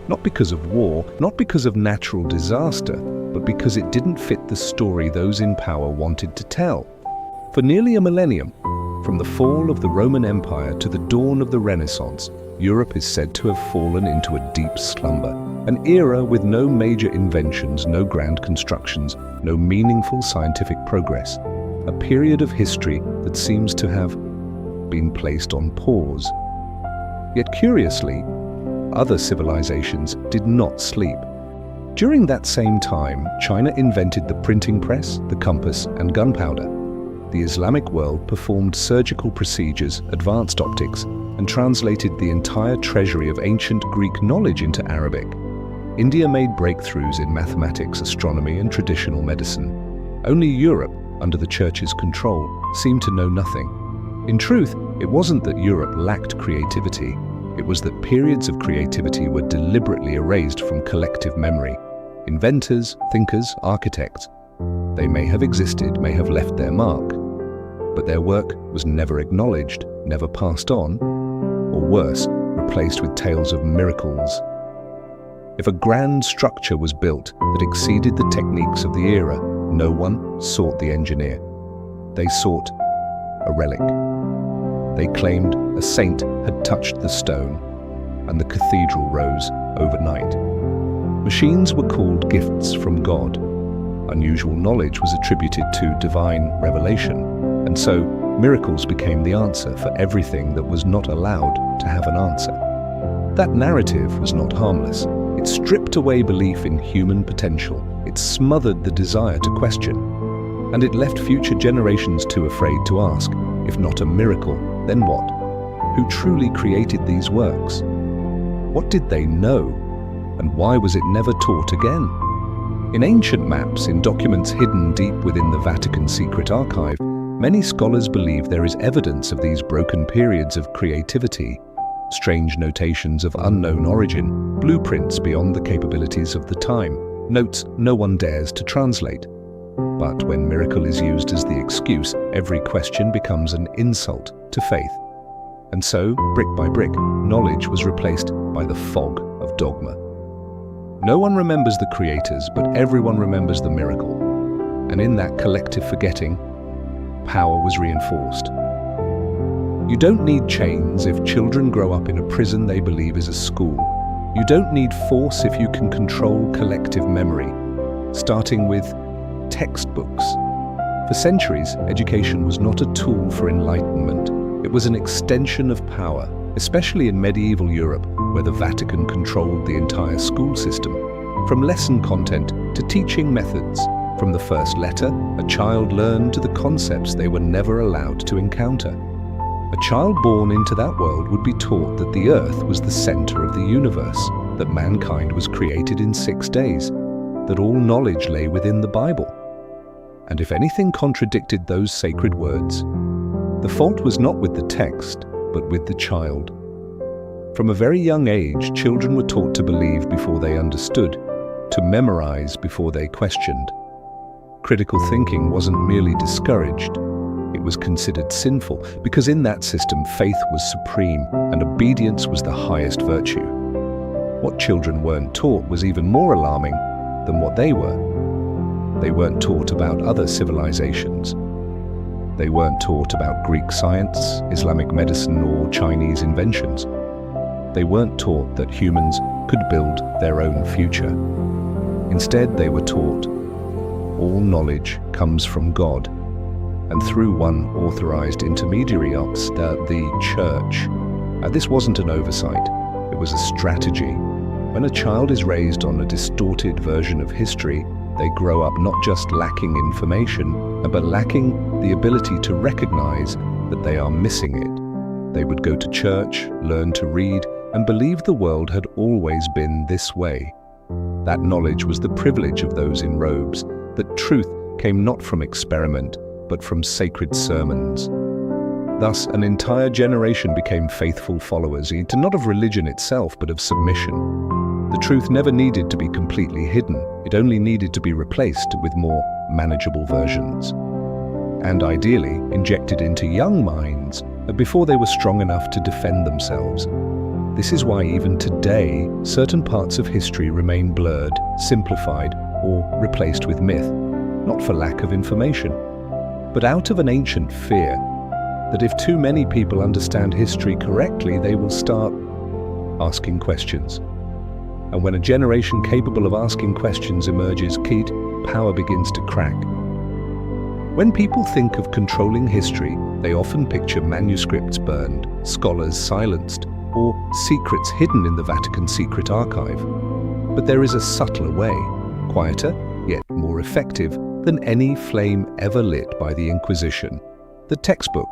Not because of war, not because of natural disaster, but because it didn't fit the story those in power wanted to tell. For nearly a millennium, from the fall of the Roman Empire to the dawn of the Renaissance, Europe is said to have fallen into a deep slumber, an era with no major inventions, no grand constructions, no meaningful scientific progress, a period of history that seems to have been placed on pause. Yet curiously, other civilizations did not sleep. During that same time, China invented the printing press, the compass, and gunpowder. The Islamic world performed surgical procedures, advanced optics, and translated the entire treasury of ancient Greek knowledge into Arabic. India made breakthroughs in mathematics, astronomy, and traditional medicine. Only Europe, under the Church's control, seemed to know nothing. In truth, it wasn't that Europe lacked creativity. It was that periods of creativity were deliberately erased from collective memory. Inventors, thinkers, architects, they may have existed, may have left their mark, but their work was never acknowledged, never passed on, or worse, replaced with tales of miracles. If a grand structure was built that exceeded the techniques of the era, no one sought the engineer. They sought a relic. They claimed a saint had touched the stone, and the cathedral rose overnight. Machines were called gifts from God. Unusual knowledge was attributed to divine revelation, and so miracles became the answer for everything that was not allowed to have an answer. That narrative was not harmless. It stripped away belief in human potential. It smothered the desire to question. And it left future generations too afraid to ask, if not a miracle, then what? Who truly created these works? What did they know? And why was it never taught again? In ancient maps, in documents hidden deep within the Vatican secret archive, many scholars believe there is evidence of these broken periods of creativity. Strange notations of unknown origin, blueprints beyond the capabilities of the time, notes no one dares to translate. But when miracle is used as the excuse, every question becomes an insult to faith. And so, brick by brick, knowledge was replaced by the fog of dogma. No one remembers the creators, but everyone remembers the miracle. And in that collective forgetting, power was reinforced. You don't need chains if children grow up in a prison they believe is a school. You don't need force if you can control collective memory, starting with textbooks. For centuries, education was not a tool for enlightenment. It was an extension of power, especially in medieval Europe, where the Vatican controlled the entire school system. From lesson content to teaching methods, from the first letter, a child learned to the concepts they were never allowed to encounter. A child born into that world would be taught that the earth was the center of the universe, that mankind was created in 6 days, that all knowledge lay within the Bible. And if anything contradicted those sacred words, the fault was not with the text, but with the child. From a very young age, children were taught to believe before they understood, to memorize before they questioned. Critical thinking wasn't merely discouraged, it was considered sinful, because in that system faith was supreme and obedience was the highest virtue. What children weren't taught was even more alarming than what they were. They weren't taught about other civilizations. They weren't taught about Greek science, Islamic medicine, or Chinese inventions. They weren't taught that humans could build their own future. Instead, they were taught all knowledge comes from God, and through one authorized intermediary, the church. This wasn't an oversight, it was a strategy. When a child is raised on a distorted version of history, they grow up not just lacking information, but lacking the ability to recognize that they are missing it. They would go to church, learn to read, and believe the world had always been this way. That knowledge was the privilege of those in robes, that truth came not from experiment, but from sacred sermons. Thus, an entire generation became faithful followers, not of religion itself, but of submission. The truth never needed to be completely hidden, it only needed to be replaced with more manageable versions. And ideally, injected into young minds before they were strong enough to defend themselves. This is why even today, certain parts of history remain blurred, simplified, or replaced with myth, not for lack of information, but out of an ancient fear that if too many people understand history correctly, they will start asking questions. And when a generation capable of asking questions emerges, power begins to crack. When people think of controlling history, they often picture manuscripts burned, scholars silenced, or secrets hidden in the Vatican secret archive. But there is a subtler way, quieter, yet more effective than any flame ever lit by the Inquisition. The textbook.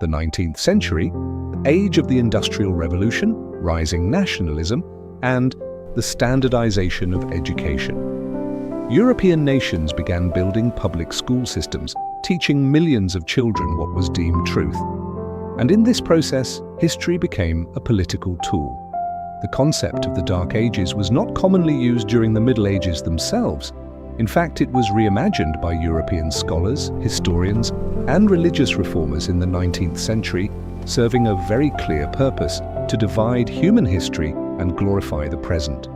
The 19th century, the age of the Industrial Revolution, rising nationalism, and the standardization of education. European nations began building public school systems, teaching millions of children what was deemed truth. And in this process, history became a political tool. The concept of the Dark Ages was not commonly used during the Middle Ages themselves. In fact, it was reimagined by European scholars, historians, and religious reformers in the 19th century, serving a very clear purpose: to divide human history and glorify the present.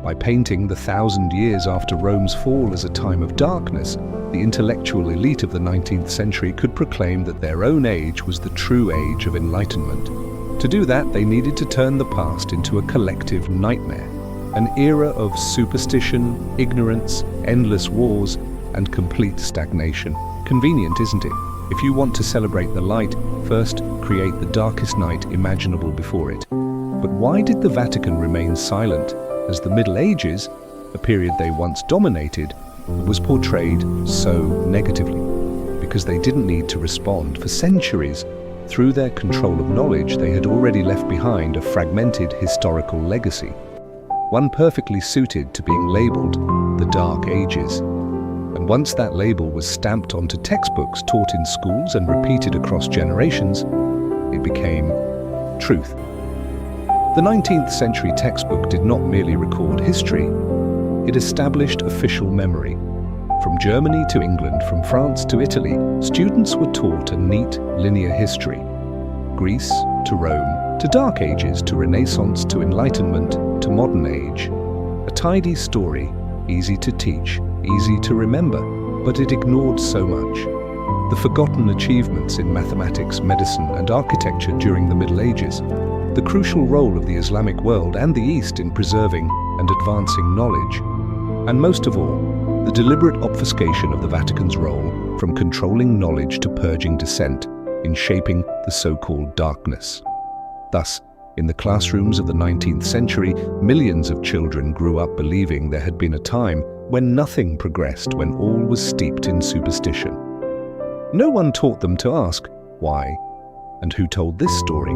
By painting the 1,000 years after Rome's fall as a time of darkness, the intellectual elite of the 19th century could proclaim that their own age was the true age of enlightenment. To do that, they needed to turn the past into a collective nightmare, an era of superstition, ignorance, endless wars, and complete stagnation. Convenient, isn't it? If you want to celebrate the light, first create the darkest night imaginable before it. But why did the Vatican remain silent as the Middle Ages, a period they once dominated, was portrayed so negatively? Because they didn't need to respond. For centuries, through their control of knowledge, they had already left behind a fragmented historical legacy, one perfectly suited to being labeled the Dark Ages. And once that label was stamped onto textbooks taught in schools and repeated across generations, it became truth. The 19th century textbook did not merely record history, it established official memory. From Germany to England, from France to Italy, students were taught a neat, linear history. Greece to Rome, to Dark Ages, to Renaissance, to Enlightenment, to modern age. A tidy story, easy to teach, easy to remember, but it ignored so much. The forgotten achievements in mathematics, medicine, and architecture during the Middle Ages, the crucial role of the Islamic world and the East in preserving and advancing knowledge, and most of all, the deliberate obfuscation of the Vatican's role from controlling knowledge to purging dissent in shaping the so-called darkness. Thus, in the classrooms of the 19th century, millions of children grew up believing there had been a time when nothing progressed, when all was steeped in superstition. No one taught them to ask, why, and who told this story?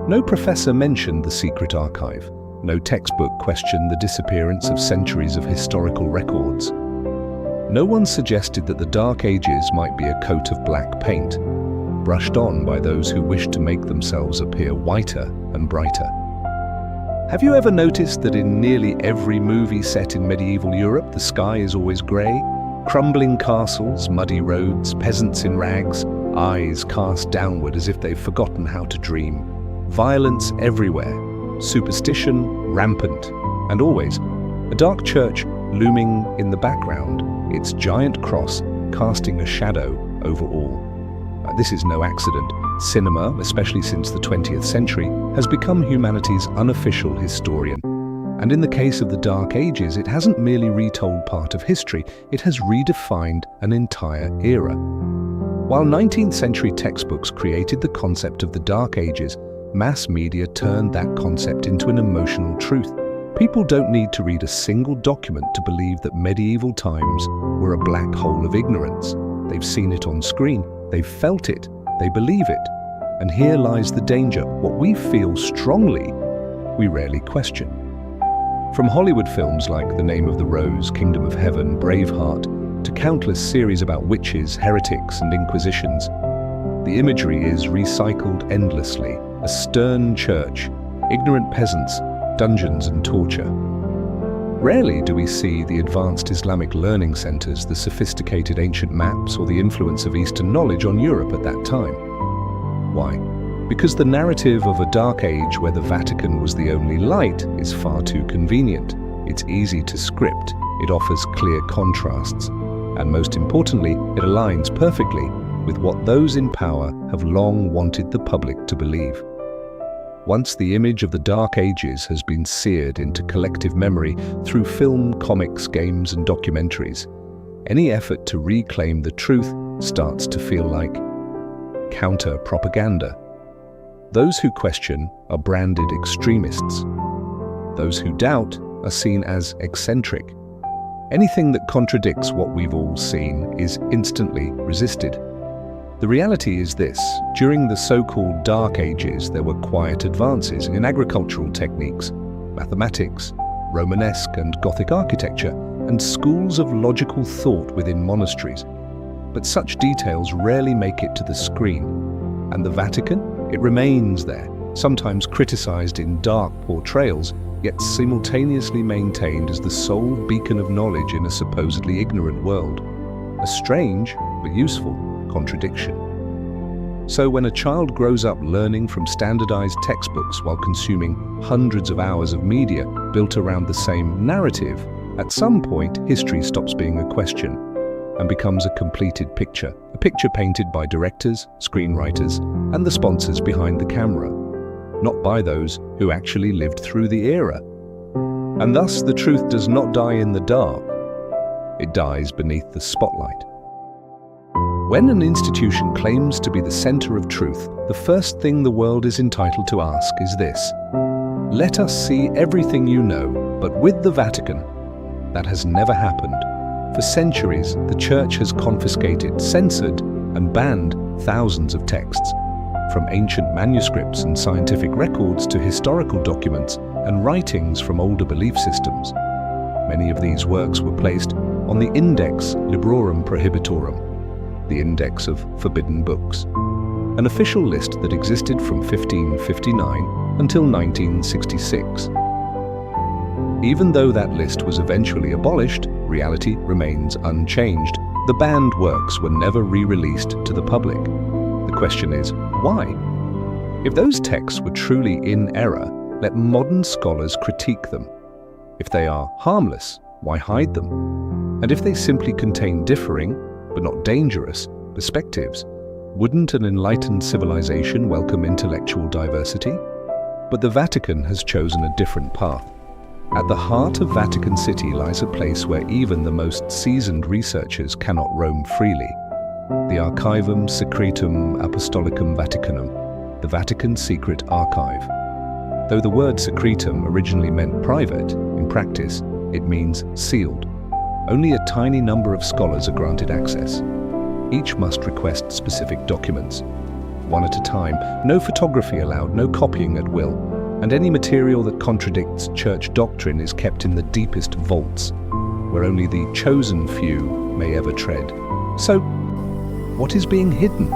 No professor mentioned the secret archive. No textbook questioned the disappearance of centuries of historical records. No one suggested that the Dark Ages might be a coat of black paint, brushed on by those who wished to make themselves appear whiter and brighter. Have you ever noticed that in nearly every movie set in medieval Europe, the sky is always grey? Crumbling castles, muddy roads, peasants in rags, eyes cast downward as if they've forgotten how to dream. Violence everywhere, superstition rampant, and always a dark church looming in the background, its giant cross casting a shadow over all. This is no accident. Cinema, especially since the 20th century, has become humanity's unofficial historian. And in the case of the Dark Ages, it hasn't merely retold part of history, it has redefined an entire era. While 19th century textbooks created the concept of the Dark Ages, mass media turned that concept into an emotional truth. People don't need to read a single document to believe that medieval times were a black hole of ignorance. They've seen it on screen, they've felt it, they believe it. And here lies the danger. What we feel strongly, we rarely question. From Hollywood films like The Name of the Rose, Kingdom of Heaven, Braveheart, to countless series about witches, heretics, and inquisitions, the imagery is recycled endlessly. A stern church, ignorant peasants, dungeons and torture. Rarely do we see the advanced Islamic learning centers, the sophisticated ancient maps, or the influence of Eastern knowledge on Europe at that time. Why? Because the narrative of a dark age where the Vatican was the only light is far too convenient. It's easy to script, it offers clear contrasts, and most importantly, it aligns perfectly with what those in power have long wanted the public to believe. Once the image of the Dark Ages has been seared into collective memory through film, comics, games, and documentaries, any effort to reclaim the truth starts to feel like counter-propaganda. Those who question are branded extremists. Those who doubt are seen as eccentric. Anything that contradicts what we've all seen is instantly resisted. The reality is this: during the so-called Dark Ages, there were quiet advances in agricultural techniques, mathematics, Romanesque and Gothic architecture, and schools of logical thought within monasteries. But such details rarely make it to the screen. And the Vatican? It remains there, sometimes criticized in dark portrayals, yet simultaneously maintained as the sole beacon of knowledge in a supposedly ignorant world. A strange, but useful, contradiction. So when a child grows up learning from standardized textbooks while consuming hundreds of hours of media built around the same narrative, at some point history stops being a question and becomes a completed picture, a picture painted by directors, screenwriters, and the sponsors behind the camera, not by those who actually lived through the era. And thus the truth does not die in the dark, it dies beneath the spotlight. When an institution claims to be the center of truth, the first thing the world is entitled to ask is this: let us see everything you know, but with the Vatican. That has never happened. For centuries, the Church has confiscated, censored, and banned thousands of texts, from ancient manuscripts and scientific records to historical documents and writings from older belief systems. Many of these works were placed on the Index Librorum Prohibitorum, the Index of Forbidden Books, an official list that existed from 1559 until 1966. Even though that list was eventually abolished, reality remains unchanged. The banned works were never re-released to the public. The question is, why? If those texts were truly in error, let modern scholars critique them. If they are harmless, why hide them? And if they simply contain differing, but not dangerous, perspectives, wouldn't an enlightened civilization welcome intellectual diversity? But the Vatican has chosen a different path. At the heart of Vatican City lies a place where even the most seasoned researchers cannot roam freely. The Archivum Secretum Apostolicum Vaticanum, the Vatican Secret Archive. Though the word secretum originally meant private, in practice, it means sealed. Only a tiny number of scholars are granted access. Each must request specific documents. One at a time, no photography allowed, no copying at will. and any material that contradicts church doctrine is kept in the deepest vaults, where only the chosen few may ever tread. So, what is being hidden?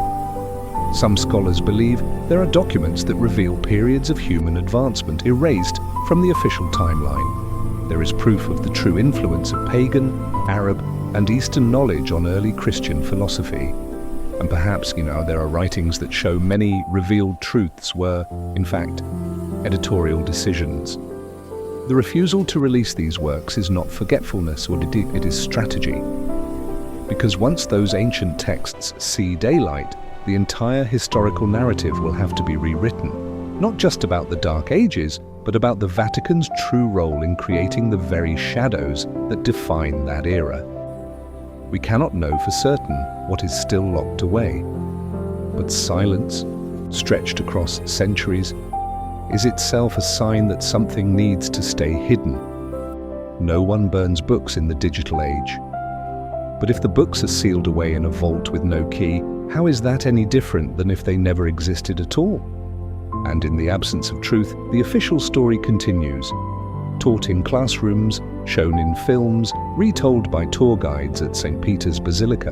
Some scholars believe there are documents that reveal periods of human advancement erased from the official timeline. There is proof of the true influence of pagan, Arab, and Eastern knowledge on early Christian philosophy. And perhaps, there are writings that show many revealed truths were, in fact, editorial decisions. The refusal to release these works is not forgetfulness, or it is strategy. Because once those ancient texts see daylight, the entire historical narrative will have to be rewritten, not just about the Dark Ages, but about the Vatican's true role in creating the very shadows that define that era. We cannot know for certain what is still locked away, but silence, stretched across centuries, is itself a sign that something needs to stay hidden. No one burns books in the digital age. But if the books are sealed away in a vault with no key, how is that any different than if they never existed at all? And in the absence of truth, the official story continues, taught in classrooms, shown in films, retold by tour guides at St. Peter's Basilica,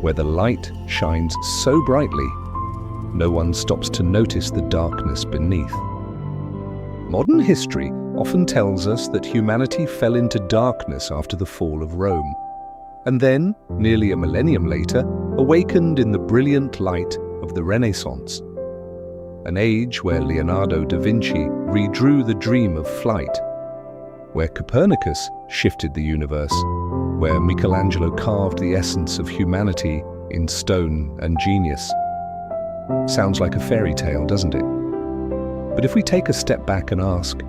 where the light shines so brightly, no one stops to notice the darkness beneath. Modern history often tells us that humanity fell into darkness after the fall of Rome, and then, nearly a millennium later, awakened in the brilliant light of the Renaissance, an age where Leonardo da Vinci redrew the dream of flight, where Copernicus shifted the universe, where Michelangelo carved the essence of humanity in stone and genius. Sounds like a fairy tale, doesn't it? But if we take a step back and ask,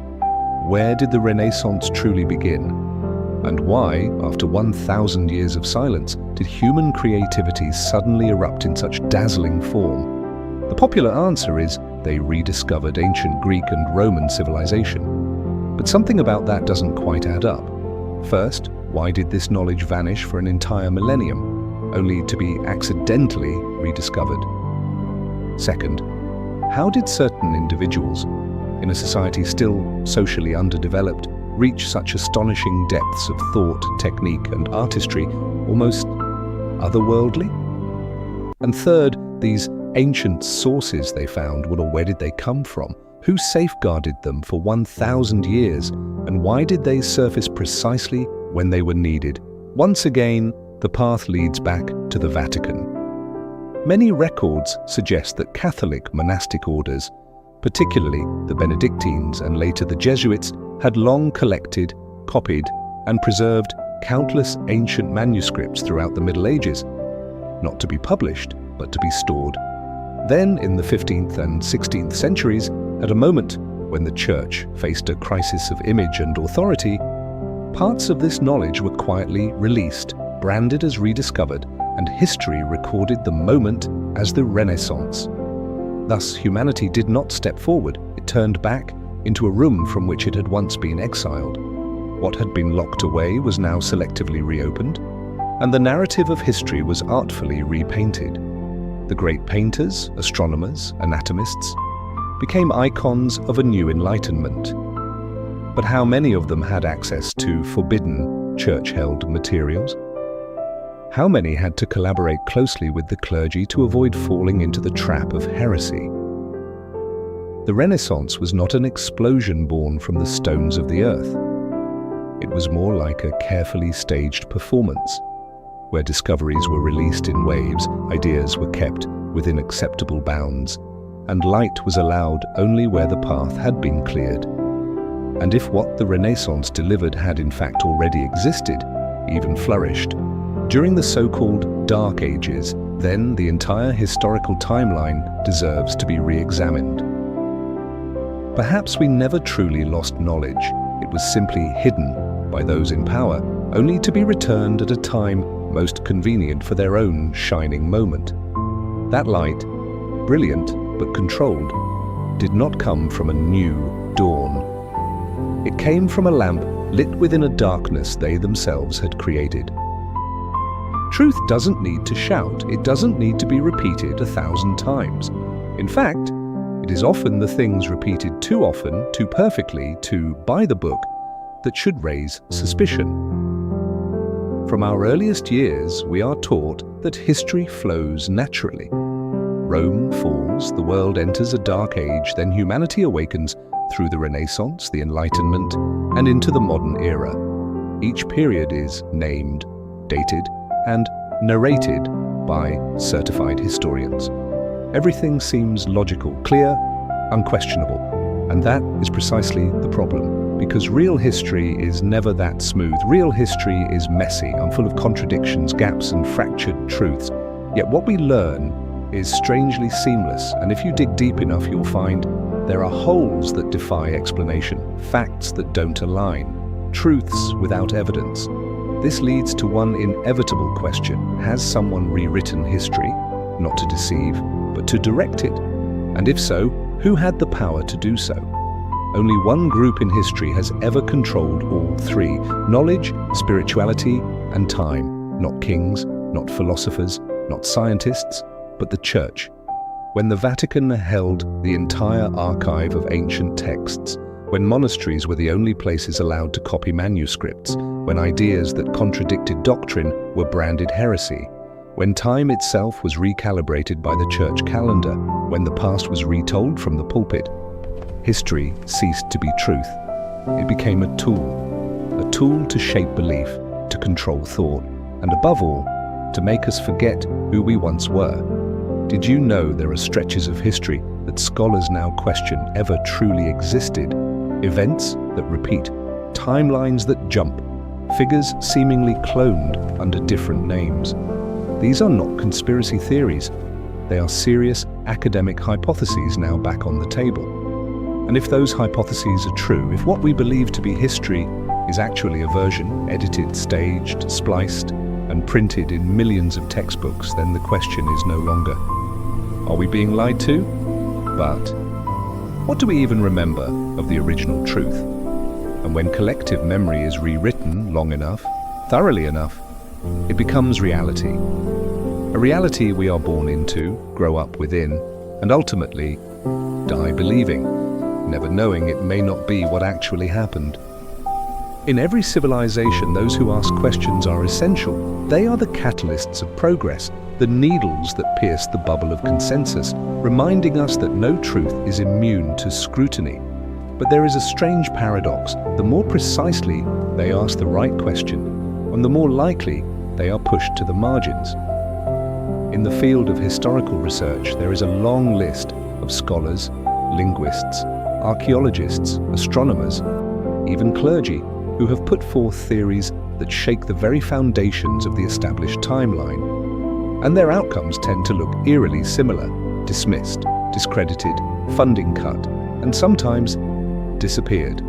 where did the Renaissance truly begin? And why, after 1,000 years of silence, did human creativity suddenly erupt in such dazzling form? The popular answer is they rediscovered ancient Greek and Roman civilization. But something about that doesn't quite add up. First, why did this knowledge vanish for an entire millennium, only to be accidentally rediscovered? Second, how did certain individuals, in a society still socially underdeveloped, reach such astonishing depths of thought, technique, and artistry, almost otherworldly? And third, these ancient sources they found, where did they come from? Who safeguarded them for 1,000 years? And why did they surface precisely when they were needed? Once again, the path leads back to the Vatican. Many records suggest that Catholic monastic orders, particularly the Benedictines and later the Jesuits, had long collected, copied, and preserved countless ancient manuscripts throughout the Middle Ages, not to be published, but to be stored. Then, in the 15th and 16th centuries, at a moment when the Church faced a crisis of image and authority, parts of this knowledge were quietly released, branded as rediscovered, and history recorded the moment as the Renaissance. Thus, humanity did not step forward, it turned back into a room from which it had once been exiled. What had been locked away was now selectively reopened, and the narrative of history was artfully repainted. The great painters, astronomers, anatomists became icons of a new enlightenment. But how many of them had access to forbidden, church-held materials? How many had to collaborate closely with the clergy to avoid falling into the trap of heresy? The Renaissance was not an explosion born from the stones of the earth. It was more like a carefully staged performance, where discoveries were released in waves, ideas were kept within acceptable bounds, and light was allowed only where the path had been cleared. And if what the Renaissance delivered had in fact already existed, even flourished, during the so-called Dark Ages, then the entire historical timeline deserves to be re-examined. Perhaps we never truly lost knowledge. It was simply hidden by those in power, only to be returned at a time most convenient for their own shining moment. That light, brilliant but controlled, did not come from a new dawn. It came from a lamp lit within a darkness they themselves had created. Truth doesn't need to shout, it doesn't need to be repeated 1,000 times. In fact, It is often the things repeated too often, too perfectly, too by the book, that should raise suspicion. From our earliest years, we are taught that history flows naturally. Rome falls, the world enters a dark age, then humanity awakens through the Renaissance, the Enlightenment, and into the modern era. Each period is named, dated, and narrated by certified historians. Everything seems logical, clear, unquestionable. And that is precisely the problem, because real history is never that smooth. Real history is messy and full of contradictions, gaps, and fractured truths. Yet what we learn is strangely seamless, and if you dig deep enough, you'll find there are holes that defy explanation, facts that don't align, truths without evidence. This leads to one inevitable question: has someone rewritten history, not to deceive, but to direct it? And if so, who had the power to do so? Only one group in history has ever controlled all three: knowledge, spirituality, and time. Not kings, not philosophers, not scientists, but the Church. When the Vatican held the entire archive of ancient texts, when monasteries were the only places allowed to copy manuscripts, when ideas that contradicted doctrine were branded heresy, when time itself was recalibrated by the church calendar, when the past was retold from the pulpit, history ceased to be truth. It became a tool to shape belief, to control thought, and above all, to make us forget who we once were. Did you know there are stretches of history that scholars now question ever truly existed? Events that repeat, timelines that jump, figures seemingly cloned under different names. These are not conspiracy theories. They are serious academic hypotheses now back on the table. And if those hypotheses are true, if what we believe to be history is actually a version, edited, staged, spliced, and printed in millions of textbooks, then the question is no longer, are we being lied to? But what do we even remember of the original truth? And when collective memory is rewritten long enough, thoroughly enough, it becomes reality. A reality we are born into, grow up within, and ultimately die believing, never knowing it may not be what actually happened. In every civilization, those who ask questions are essential. They are the catalysts of progress, the needles that pierce the bubble of consensus, reminding us that no truth is immune to scrutiny. But there is a strange paradox. The more precisely they ask the right question, and the more likely they are pushed to the margins. In the field of historical research, there is a long list of scholars, linguists, archaeologists, astronomers, even clergy, who have put forth theories that shake the very foundations of the established timeline. And their outcomes tend to look eerily similar: dismissed, discredited, funding cut, and sometimes disappeared.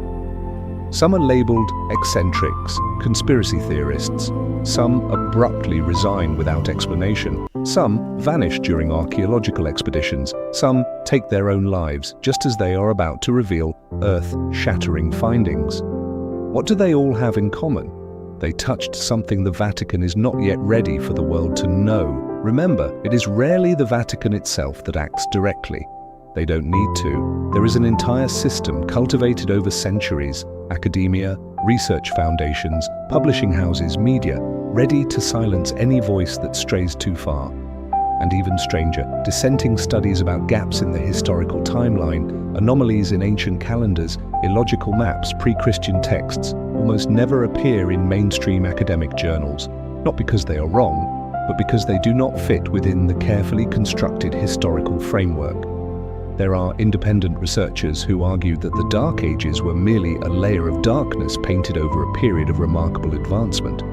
Some are labeled eccentrics, conspiracy theorists. Some abruptly resign without explanation. Some vanish during archaeological expeditions. Some take their own lives just as they are about to reveal earth-shattering findings. What do they all have in common? They touched something the Vatican is not yet ready for the world to know. Remember, it is rarely the Vatican itself that acts directly. They don't need to. There is an entire system cultivated over centuries: academia, research foundations, publishing houses, media, ready to silence any voice that strays too far. And even stranger, dissenting studies about gaps in the historical timeline, anomalies in ancient calendars, illogical maps, pre-Christian texts, almost never appear in mainstream academic journals, not because they are wrong, but because they do not fit within the carefully constructed historical framework. There are independent researchers who argue that the Dark Ages were merely a layer of darkness painted over a period of remarkable advancement.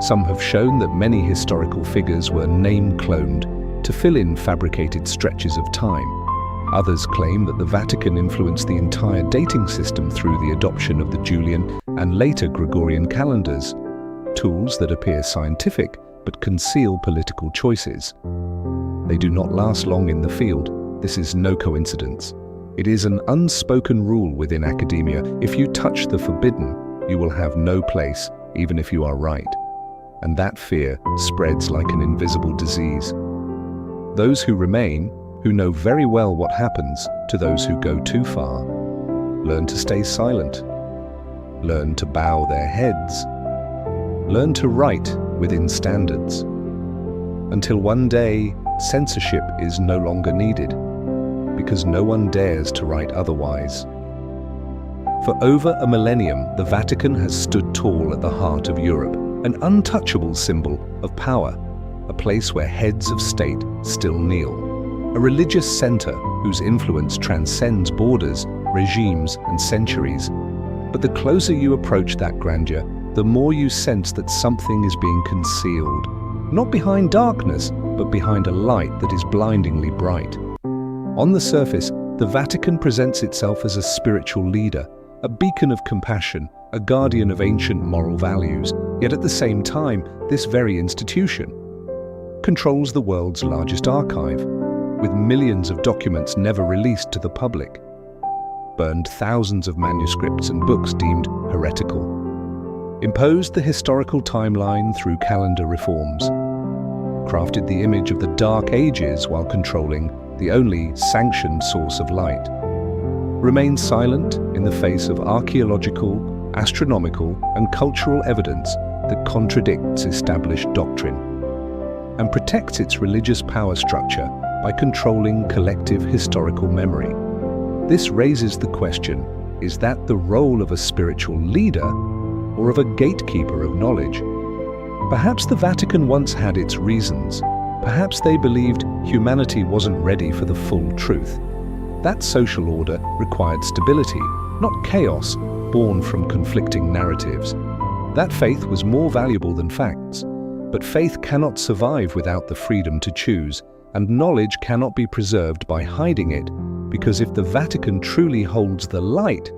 Some have shown that many historical figures were name-cloned to fill in fabricated stretches of time. Others claim that the Vatican influenced the entire dating system through the adoption of the Julian and later Gregorian calendars, tools that appear scientific but conceal political choices. They do not last long in the field. This is no coincidence. It is an unspoken rule within academia: if you touch the forbidden, you will have no place, even if you are right. And that fear spreads like an invisible disease. Those who remain, who know very well what happens to those who go too far, learn to stay silent, learn to bow their heads, learn to write within standards, until one day censorship is no longer needed, because no one dares to write otherwise. For over a millennium, the Vatican has stood tall at the heart of Europe, an untouchable symbol of power, a place where heads of state still kneel, a religious center whose influence transcends borders, regimes, and centuries. But the closer you approach that grandeur, the more you sense that something is being concealed, not behind darkness, but behind a light that is blindingly bright. On the surface, the Vatican presents itself as a spiritual leader, a beacon of compassion, a guardian of ancient moral values, yet at the same time, this very institution controls the world's largest archive, with millions of documents never released to the public, burned thousands of manuscripts and books deemed heretical, imposed the historical timeline through calendar reforms, crafted the image of the Dark Ages while controlling the only sanctioned source of light, remained silent in the face of archaeological, astronomical, and cultural evidence that contradicts established doctrine, and protects its religious power structure by controlling collective historical memory. This raises the question, is that the role of a spiritual leader or of a gatekeeper of knowledge? Perhaps the Vatican once had its reasons. Perhaps they believed humanity wasn't ready for the full truth. That social order required stability, not chaos born from conflicting narratives. That faith was more valuable than facts. But faith cannot survive without the freedom to choose, and knowledge cannot be preserved by hiding it, because if the Vatican truly holds the light,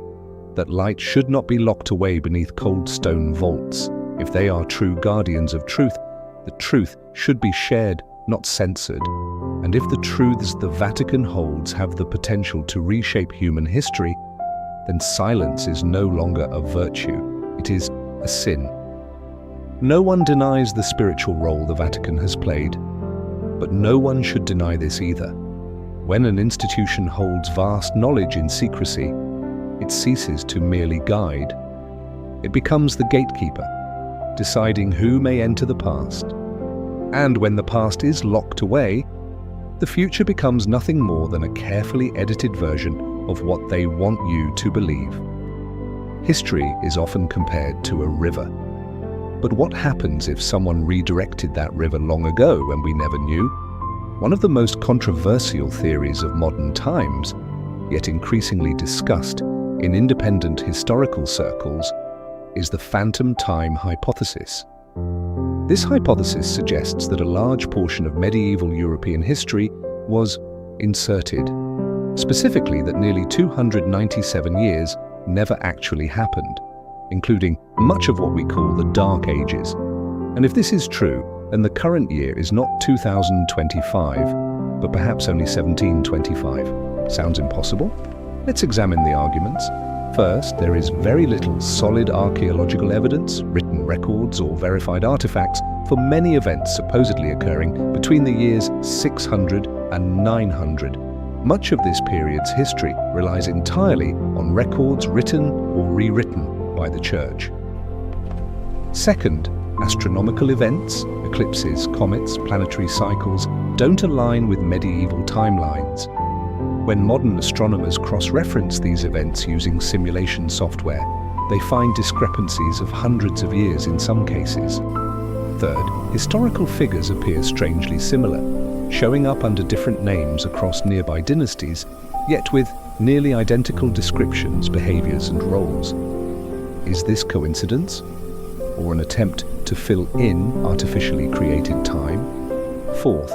that light should not be locked away beneath cold stone vaults. If they are true guardians of truth, the truth should be shared, not censored. And if the truths the Vatican holds have the potential to reshape human history, then silence is no longer a virtue, it is a sin. No one denies the spiritual role the Vatican has played, but no one should deny this either. When an institution holds vast knowledge in secrecy, it ceases to merely guide. It becomes the gatekeeper, deciding who may enter the past. And when the past is locked away, the future becomes nothing more than a carefully edited version of what they want you to believe. History is often compared to a river. But what happens if someone redirected that river long ago and we never knew? One of the most controversial theories of modern times, yet increasingly discussed in independent historical circles, is the phantom time hypothesis. This hypothesis suggests that a large portion of medieval European history was inserted, specifically that nearly 297 years never actually happened, including much of what we call the Dark Ages. And if this is true, then the current year is not 2025, but perhaps only 1725. Sounds impossible? Let's examine the arguments. First, there is very little solid archaeological evidence, written records, or verified artifacts for many events supposedly occurring between the years 600 and 900. Much of this period's history relies entirely on records written or rewritten by the Church. Second, astronomical events, eclipses, comets, planetary cycles, don't align with medieval timelines. When modern astronomers cross-reference these events using simulation software, they find discrepancies of hundreds of years in some cases. Third, historical figures appear strangely similar, showing up under different names across nearby dynasties, yet with nearly identical descriptions, behaviors, and roles. Is this coincidence, or an attempt to fill in artificially created time? Fourth,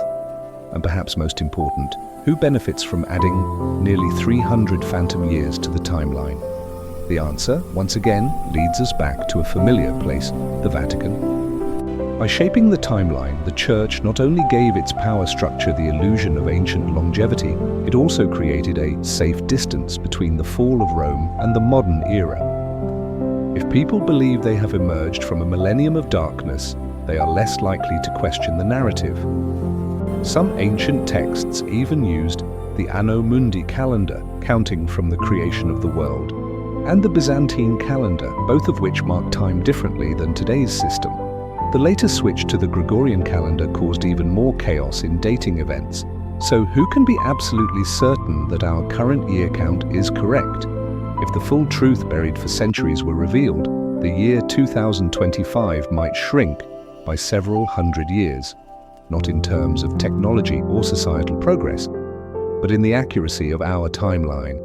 and perhaps most important, who benefits from adding nearly 300 phantom years to the timeline? The answer, once again, leads us back to a familiar place, the Vatican. By shaping the timeline, the Church not only gave its power structure the illusion of ancient longevity, it also created a safe distance between the fall of Rome and the modern era. If people believe they have emerged from a millennium of darkness, they are less likely to question the narrative. Some ancient texts even used the Anno Mundi calendar, counting from the creation of the world, and the Byzantine calendar, both of which mark time differently than today's system. The later switch to the Gregorian calendar caused even more chaos in dating events. So who can be absolutely certain that our current year count is correct? If the full truth buried for centuries were revealed, the year 2025 might shrink by several hundred years, not in terms of technology or societal progress, but in the accuracy of our timeline.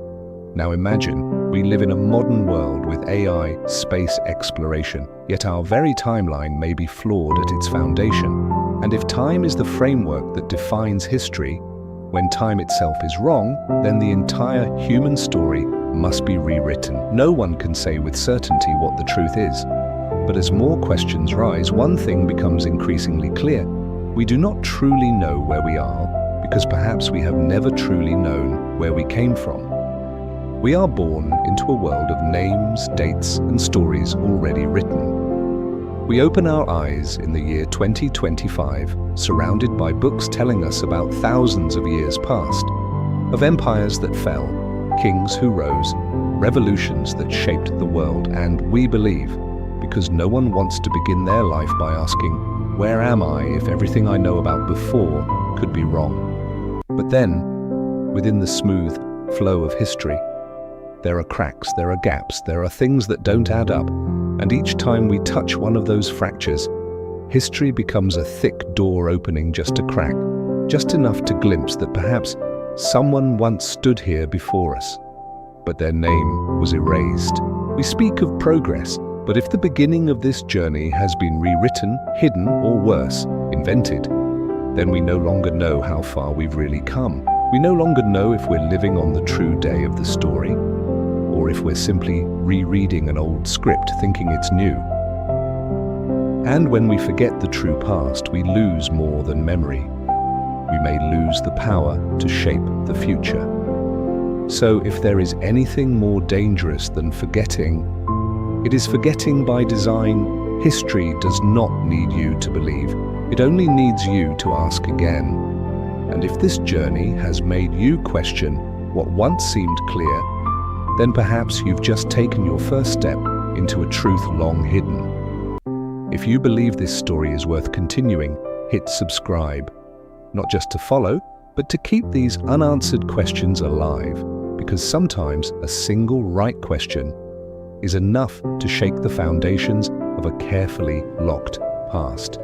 Now imagine, we live in a modern world with AI, space exploration, yet our very timeline may be flawed at its foundation. And if time is the framework that defines history, when time itself is wrong, then the entire human story must be rewritten. No one can say with certainty what the truth is. But as more questions rise, one thing becomes increasingly clear. We do not truly know where we are, because perhaps we have never truly known where we came from. We are born into a world of names, dates, and stories already written. We open our eyes in the year 2025, surrounded by books telling us about thousands of years past, of empires that fell, kings who rose, revolutions that shaped the world, and we believe, because no one wants to begin their life by asking, where am I if everything I know about before could be wrong? But then, within the smooth flow of history, there are cracks, there are gaps, there are things that don't add up, and each time we touch one of those fractures, history becomes a thick door opening just a crack, just enough to glimpse that perhaps someone once stood here before us, but their name was erased. We speak of progress, but if the beginning of this journey has been rewritten, hidden, or worse, invented, then we no longer know how far we've really come. We no longer know if we're living on the true day of the story, or if we're simply rereading an old script thinking it's new. And when we forget the true past, we lose more than memory. We may lose the power to shape the future. So if there is anything more dangerous than forgetting, it is forgetting by design. History does not need you to believe. It only needs you to ask again. And if this journey has made you question what once seemed clear, then perhaps you've just taken your first step into a truth long hidden. If you believe this story is worth continuing, hit subscribe. Not just to follow, but to keep these unanswered questions alive, because sometimes a single right question is enough to shake the foundations of a carefully locked past.